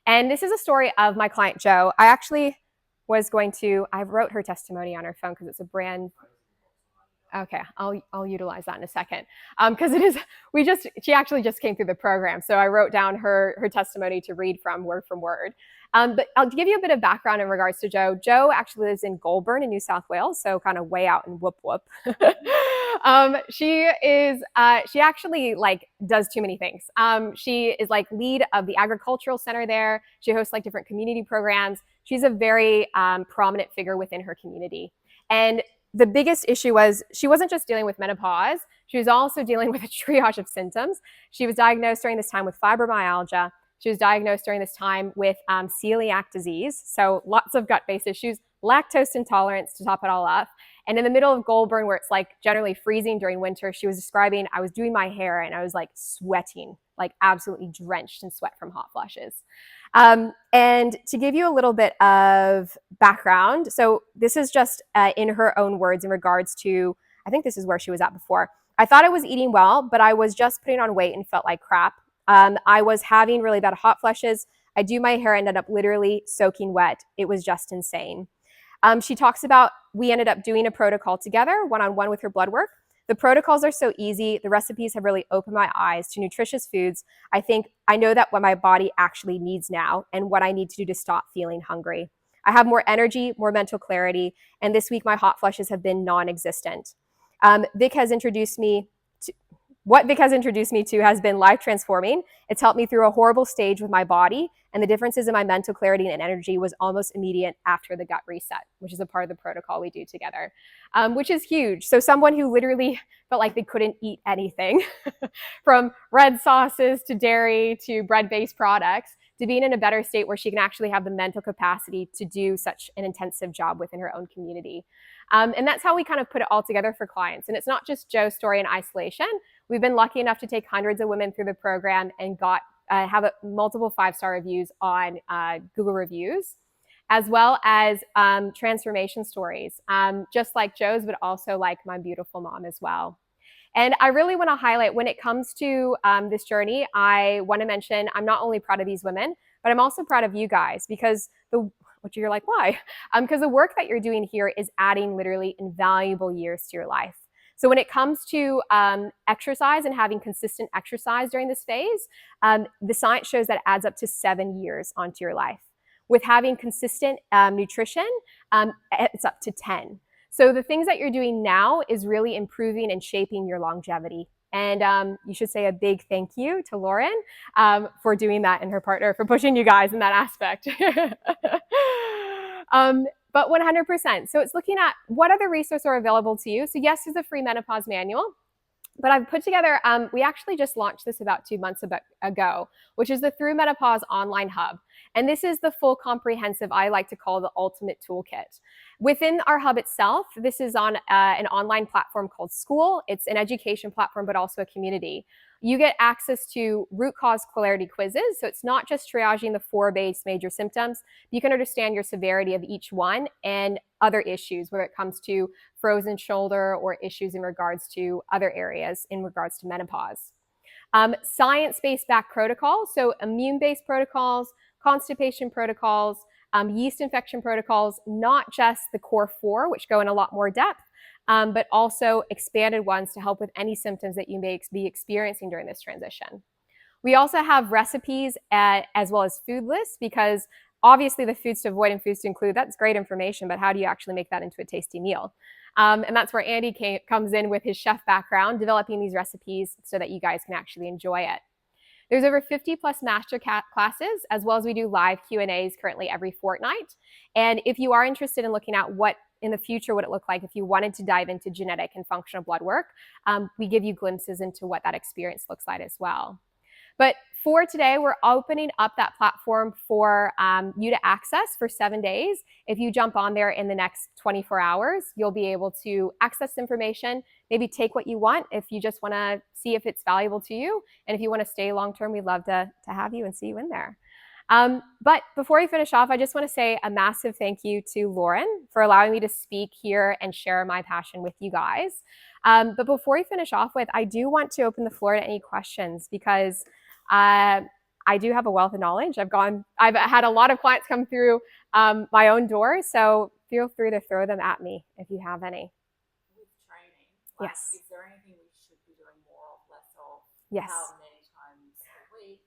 And this is a story of my client, Joe. I actually I wrote her testimony on her phone because it's a brand. Okay, I'll utilize that in a second because she actually just came through the program, so I wrote down her testimony to read from word. But I'll give you a bit of background in regards to Joe. Joe actually lives in Goulburn in New South Wales, so kind of way out in whoop whoop. She actually like does too many things. She is like lead of the agricultural center there. She hosts like different community programs. She's a very prominent figure within her community, and the biggest issue was she wasn't just dealing with menopause, she was also dealing with a triage of symptoms. She was diagnosed during this time with fibromyalgia. She was diagnosed during this time with celiac disease, so lots of gut-based issues, lactose intolerance to top it all up. And in the middle of Goulburn, where it's like generally freezing during winter, she was describing, I was doing my hair and I was like sweating, like absolutely drenched in sweat from hot flushes. And to give you a little bit of background, so this is just in her own words in regards to, I think this is where she was at before. I thought I was eating well, but I was just putting on weight and felt like crap. I was having really bad hot flushes. I do my hair, ended up literally soaking wet. It was just insane. She talks about, we ended up doing a protocol together, one-on-one with her blood work. The protocols are so easy. The recipes have really opened my eyes to nutritious foods. I know that what my body actually needs now and what I need to do to stop feeling hungry. I have more energy, more mental clarity, and this week my hot flushes have been non-existent. What Vic has introduced me to has been life transforming. It's helped me through a horrible stage with my body, and the differences in my mental clarity and energy was almost immediate after the gut reset, which is a part of the protocol we do together, which is huge. So someone who literally felt like they couldn't eat anything from red sauces to dairy to bread-based products to being in a better state where she can actually have the mental capacity to do such an intensive job within her own community. And that's how we kind of put it all together for clients. And it's not just Joe's story in isolation. We've been lucky enough to take hundreds of women through the program and have multiple 5-star reviews on Google reviews, as well as transformation stories, just like Joe's, but also like my beautiful mom as well. And I really want to highlight when it comes to this journey, I want to mention I'm not only proud of these women, but I'm also proud of you guys because which you're like, why? Because the work that you're doing here is adding literally invaluable years to your life. So when it comes to exercise and having consistent exercise during this phase, the science shows that it adds up to 7 years onto your life. With having consistent nutrition, it's up to 10. So the things that you're doing now is really improving and shaping your longevity. And you should say a big thank you to Lauren for doing that, and her partner for pushing you guys in that aspect. But 100%. So it's looking at what other resources are available to you. So yes, there's a free menopause manual. But I've put together, we actually just launched this about 2 months ago, which is the Through Menopause Online Hub. And this is the full comprehensive, I like to call the ultimate toolkit. Within our hub itself, this is on an online platform called School. It's an education platform, but also a community. You get access to root cause clarity quizzes. So it's not just triaging the 4 base major symptoms. You can understand your severity of each one and other issues, whether it comes to frozen shoulder or issues in regards to other areas in regards to menopause. Science-based back protocols, so immune-based protocols, constipation protocols, yeast infection protocols, not just the core 4, which go in a lot more depth, but also expanded ones to help with any symptoms that you may be experiencing during this transition. We also have recipes as well as food lists, because obviously the foods to avoid and foods to include, that's great information, but how do you actually make that into a tasty meal? And that's where Andy comes in with his chef background, developing these recipes so that you guys can actually enjoy it. There's over 50 plus master classes, as well as we do live Q&As currently every fortnight. And if you are interested in looking at what in the future would it look like if you wanted to dive into genetic and functional blood work, we give you glimpses into what that experience looks like as well. But for today, we're opening up that platform for you to access for 7 days. If you jump on there in the next 24 hours, you'll be able to access information, maybe take what you want if you just want to see if it's valuable to you. And if you want to stay long term, we'd love to have you and see you in there. But before we finish off, I just want to say a massive thank you to Lauren for allowing me to speak here and share my passion with you guys. But before we finish off with, I do want to open the floor to any questions because I do have a wealth of knowledge. I've had a lot of clients come through my own door, so feel free to throw them at me if you have any. With training, Yes. Is there anything we should be doing more of, less of? Yes. How many times a week?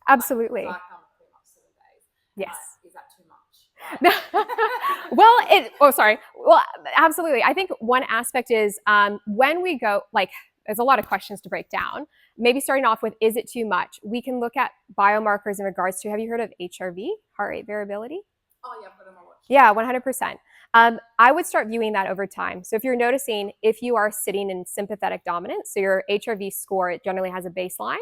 Absolutely. I come pretty much 7 days. Yes. Is that too much? Well, absolutely. I think one aspect is when we go, there's a lot of questions to break down. Maybe starting off with, is it too much? We can look at biomarkers in regards to, have you heard of HRV, heart rate variability? Oh, yeah, I've got it on my watch. Yeah, 100%. I would start viewing that over time. So if you're noticing, if you are sitting in sympathetic dominance, so your HRV score, it generally has a baseline.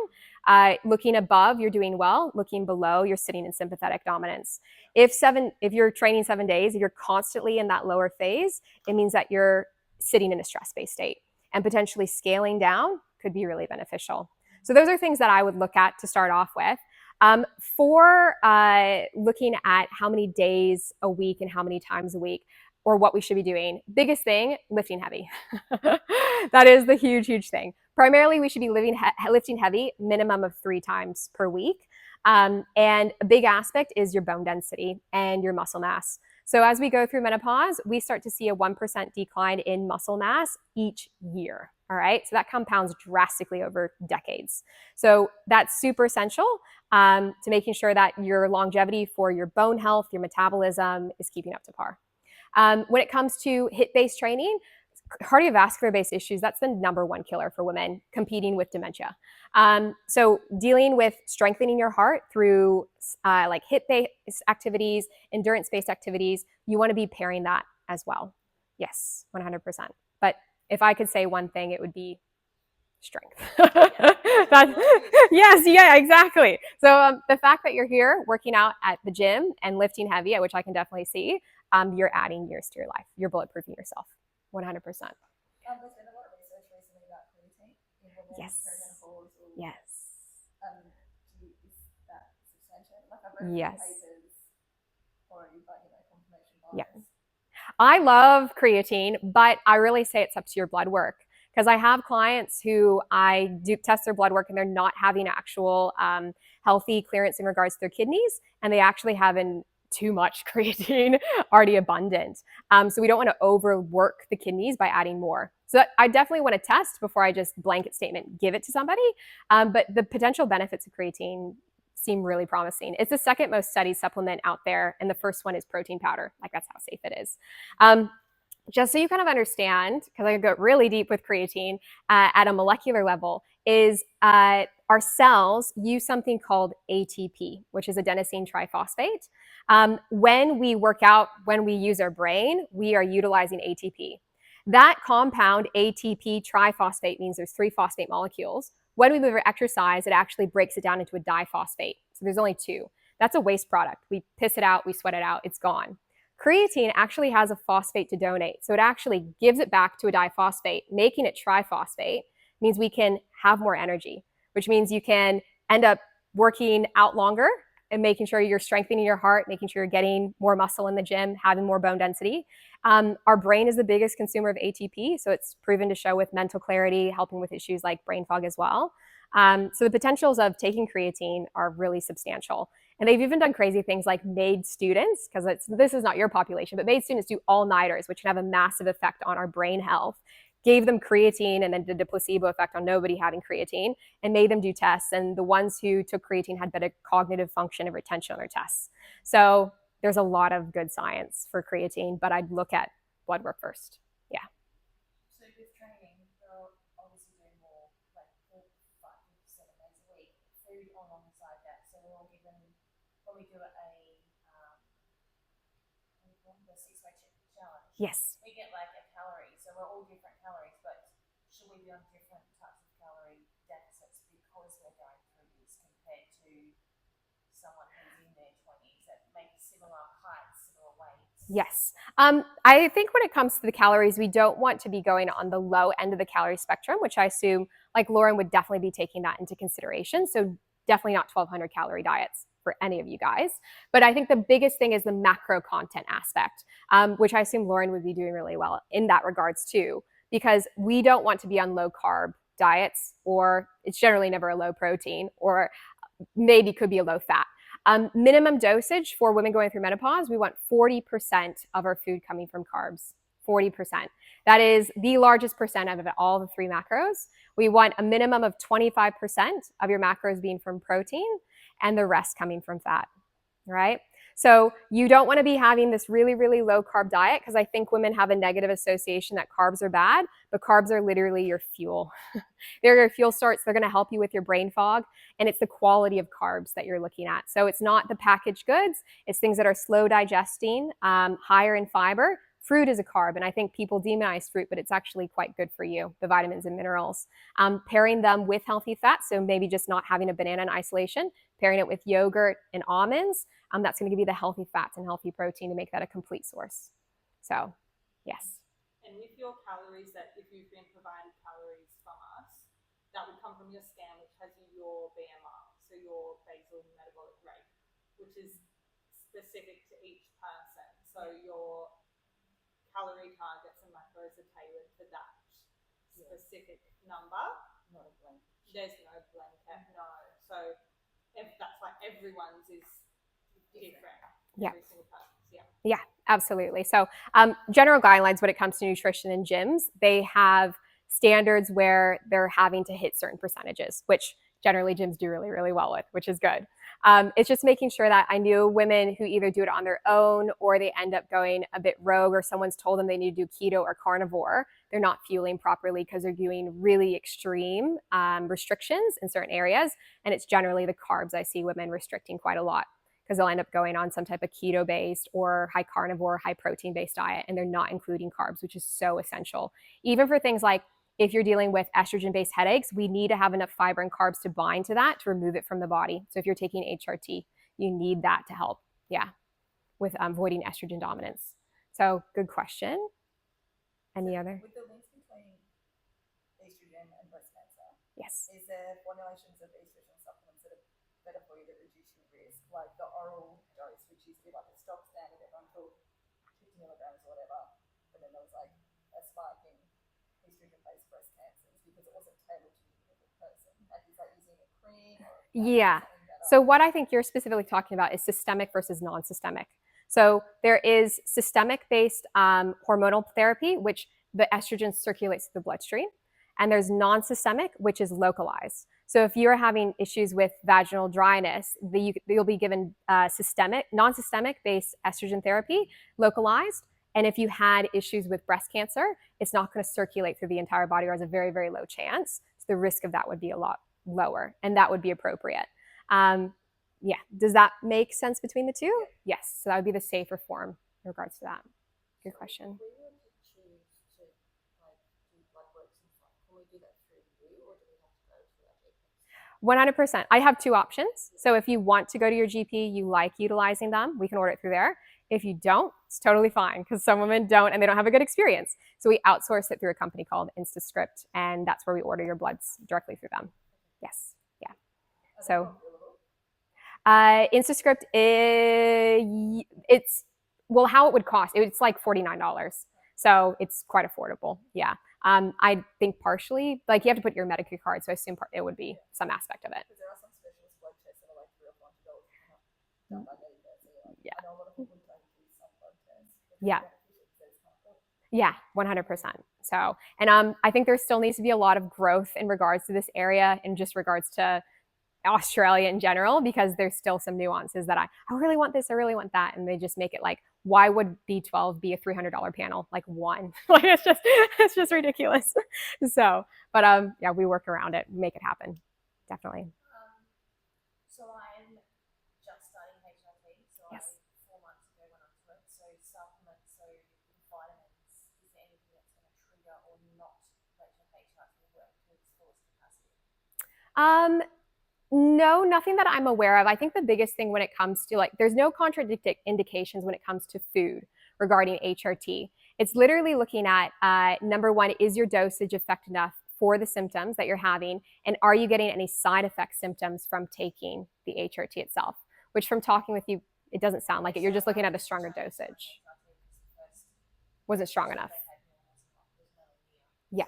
Looking above, you're doing well. Looking below, you're sitting in sympathetic dominance. If you're training 7 days, if you're constantly in that lower phase, it means that you're sitting in a stress-based state, and potentially scaling down could be really beneficial. So those are things that I would look at to start off with. For looking at how many days a week and how many times a week, or what we should be doing, biggest thing, lifting heavy. That is the huge thing. Primarily, we should be lifting heavy minimum of 3 times per week. And a big aspect is your bone density and your muscle mass. So as we go through menopause, we start to see a 1% decline in muscle mass each year. All right, so that compounds drastically over decades. So that's super essential to making sure that your longevity for your bone health, your metabolism is keeping up to par. When it comes to HIIT-based training, cardiovascular-based issues, that's the #1 killer for women competing with dementia. So dealing with strengthening your heart through like HIIT-based activities, endurance-based activities, you want to be pairing that as well. Yes, 100%. But if I could say one thing, it would be strength. Yes, yeah, exactly. So the fact that you're here working out at the gym and lifting heavy, which I can definitely see, you're adding years to your life. You're bulletproofing yourself, 100%. There's been a lot of research recently about creatine in women Yes. perimenopause. Yes. Is that substantial? Like I've read Yes. papers already, but confirmation bias. Yeah. I love creatine, but I really say it's up to your blood work, because I have clients who I do test their blood work and they're not having actual healthy clearance in regards to their kidneys, and they actually have too much creatine already abundant. So we don't want to overwork the kidneys by adding more. So I definitely want to test before I just blanket statement give it to somebody. But the potential benefits of creatine seem really promising. It's the second most studied supplement out there, and the first one is protein powder. Like, that's how safe it is. Just so you kind of understand, because I can go really deep with creatine at a molecular level, is our cells use something called ATP, which is adenosine triphosphate. When we work out, when we use our brain, we are utilizing ATP. That compound, ATP triphosphate, means there's 3 phosphate molecules. When we move or exercise, it actually breaks it down into a diphosphate. So there's only 2. That's a waste product. We piss it out, we sweat it out, it's gone. Creatine actually has a phosphate to donate. So it actually gives it back to a diphosphate, making it triphosphate. Means we can have more energy, which means you can end up working out longer and making sure you're strengthening your heart, making sure you're getting more muscle in the gym, having more bone density. Our brain is the biggest consumer of ATP, so it's proven to show with mental clarity, helping with issues like brain fog as well. So the potentials of taking creatine are really substantial. And they've even done crazy things like made students, because this is not your population, but made students do all-nighters, which can have a massive effect on our brain health. Gave them creatine and then did the placebo effect on nobody having creatine and made them do tests. And the ones who took creatine had better cognitive function and retention on their tests. So there's a lot of good science for creatine, but I'd look at blood work first. Yeah. So with training, they're obviously doing more like 4, 5, 7 days a week. Food alongside that. So we're all given, when we do the 6-way challenge. Yes. We get like a calorie, so we're all different calories, but should we be on different types of calorie deficits because we're going through this compared to someone who's in their 20s at maybe similar heights, similar weights? Yes. I think when it comes to the calories, we don't want to be going on the low end of the calorie spectrum, which I assume like Lauren would definitely be taking that into consideration. So definitely not 1,200 calorie diets for any of you guys. But I think the biggest thing is the macro content aspect, which I assume Lauren would be doing really well in that regards too, because we don't want to be on low carb diets, or it's generally never a low protein, or maybe could be a low fat. Minimum dosage for women going through menopause, we want 40% of our food coming from carbs. 40%. That is the largest percent out of all the three macros. We want a minimum of 25% of your macros being from protein and the rest coming from fat, right? So you don't want to be having this really, really low carb diet, because I think women have a negative association that carbs are bad, but carbs are literally your fuel. They're your fuel source. They're going to help you with your brain fog, and it's the quality of carbs that you're looking at. So it's not the packaged goods. It's things that are slow digesting, higher in fiber. Fruit is a carb, and I think people demonize fruit, but it's actually quite good for you, the vitamins and minerals. Pairing them with healthy fats, so maybe just not having a banana in isolation, pairing it with yogurt and almonds, that's going to give you the healthy fats and healthy protein to make that a complete source. So, yes. And with your calories, that if you've been provided calories from us, that would come from your scan, which has your BMR, so your basal metabolic rate, which is specific to each person. So your calorie targets and macros are tailored to that specific number. Not a blanket. There's no blanket, no. So if that's like everyone's is different. Yeah. Every single person's, yeah. Yeah, absolutely. So general guidelines when it comes to nutrition in gyms, they have standards where they're having to hit certain percentages, which generally gyms do really, really well with, which is good. It's just making sure that I knew women who either do it on their own or they end up going a bit rogue, or someone's told them they need to do keto or carnivore. They're not fueling properly because they're doing really extreme restrictions in certain areas. And it's generally the carbs I see women restricting quite a lot, because they'll end up going on some type of keto-based or high carnivore, high protein-based diet, and they're not including carbs, which is so essential. Even for things like if you're dealing with estrogen-based headaches, we need to have enough fiber and carbs to bind to that to remove it from the body. So if you're taking HRT, you need that to help, with avoiding estrogen dominance. So good question. Any other? With the links between estrogen and breast cancer, Yes. is there formulations of estrogen supplements that are better for you that reduce your risk, like the oral dose, which used to be like the stock standard, everyone took 50 milligrams or whatever, but then there was like a spike in estrogen-based breast cancers because it wasn't tailored to the individual person. Like, is that using a cream or Yeah. something better? So what I think you're specifically talking about is systemic versus non-systemic. So there is systemic-based hormonal therapy, which the estrogen circulates through the bloodstream, and there's non-systemic, which is localized. So if you're having issues with vaginal dryness, you'll be given non-systemic-based estrogen therapy, localized. And if you had issues with breast cancer, it's not going to circulate through the entire body, or has a very, very low chance. So the risk of that would be a lot lower, and that would be appropriate. Yeah, does that make sense between the two? Yeah. Yes, so that would be the safer form in regards to that. Good question. If we were to choose to like do blood works and stuff, can we do that through you, or do we have to go to our GP? 100%. I have two options. So if you want to go to your GP, you like utilizing them, we can order it through there. If you don't, it's totally fine, because some women don't and they don't have a good experience. So we outsource it through a company called InstaScript, and that's where we order your bloods directly through them. Yes. Yeah. So InstaScript it's how it would cost. It's like $49. So it's quite affordable. Yeah. I think partially, like, you have to put your Medicare card, so I assume it would be some aspect of it. Because there are some specialist blood tests that are like $3 or $400 done by Medicare. So like, Yeah. I know a lot of people don't do some blood tests. Yeah. Yeah, 100%. So, and I think there still needs to be a lot of growth in regards to this area, and just regards to Australia in general, because there's still some nuances that I really want this, I really want that, and they just make it like, why would B12 be a $300 panel? Like one, like it's just ridiculous. So, but yeah, we work around it, make it happen, definitely. So I'm just starting HRT. So Yes. 4 months ago went onto it. So supplements, so vitamins. Is there anything that's going to trigger or not let your HRT work to its fullest capacity? No, nothing that I'm aware of. I think the biggest thing when it comes to, like, there's no contradicting indications when it comes to food regarding HRT. It's literally looking at number one, is your dosage effective enough for the symptoms that you're having? And are you getting any side effect symptoms from taking the HRT itself? Which, from talking with you, it doesn't sound like it. You're just looking at a stronger dosage. Wasn't strong enough. Yeah.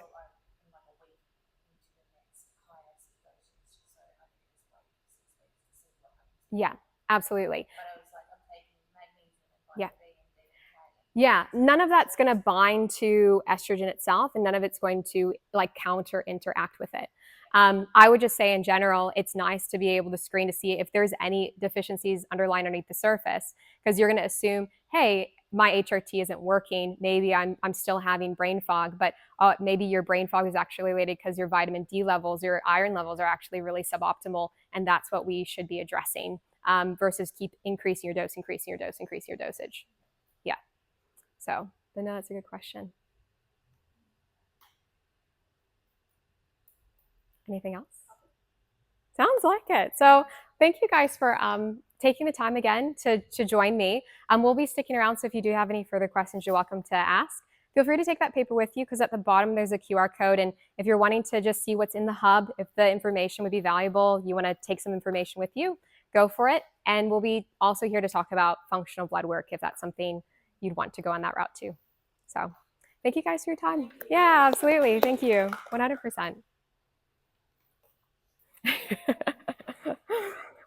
Yeah, absolutely. Yeah. Yeah, none of that's going to bind to estrogen itself, and none of it's going to like counter interact with it. I would just say in general, it's nice to be able to screen to see if there's any deficiencies underlying underneath the surface, because you're going to assume, hey, my HRT isn't working. Maybe I'm still having brain fog, but maybe your brain fog is actually related because your vitamin D levels, your iron levels are actually really suboptimal, and that's what we should be addressing versus keep increasing your dose, increasing your dose, increasing your dosage. Yeah. So, but no, that's a good question. Anything else? Sounds like it. So thank you guys for taking the time again to join me. We'll be sticking around, so if you do have any further questions, you're welcome to ask. Feel free to take that paper with you, because at the bottom there's a QR code, and if you're wanting to just see what's in the hub, if the information would be valuable, you want to take some information with you, go for it. And we'll be also here to talk about functional blood work if that's something you'd want to go on that route too. So thank you guys for your time. Yeah, absolutely. Thank you. 100%.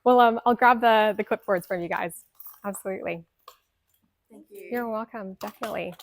Well, I'll grab the clipboards from you guys. Absolutely. Thank you. You're welcome. Definitely.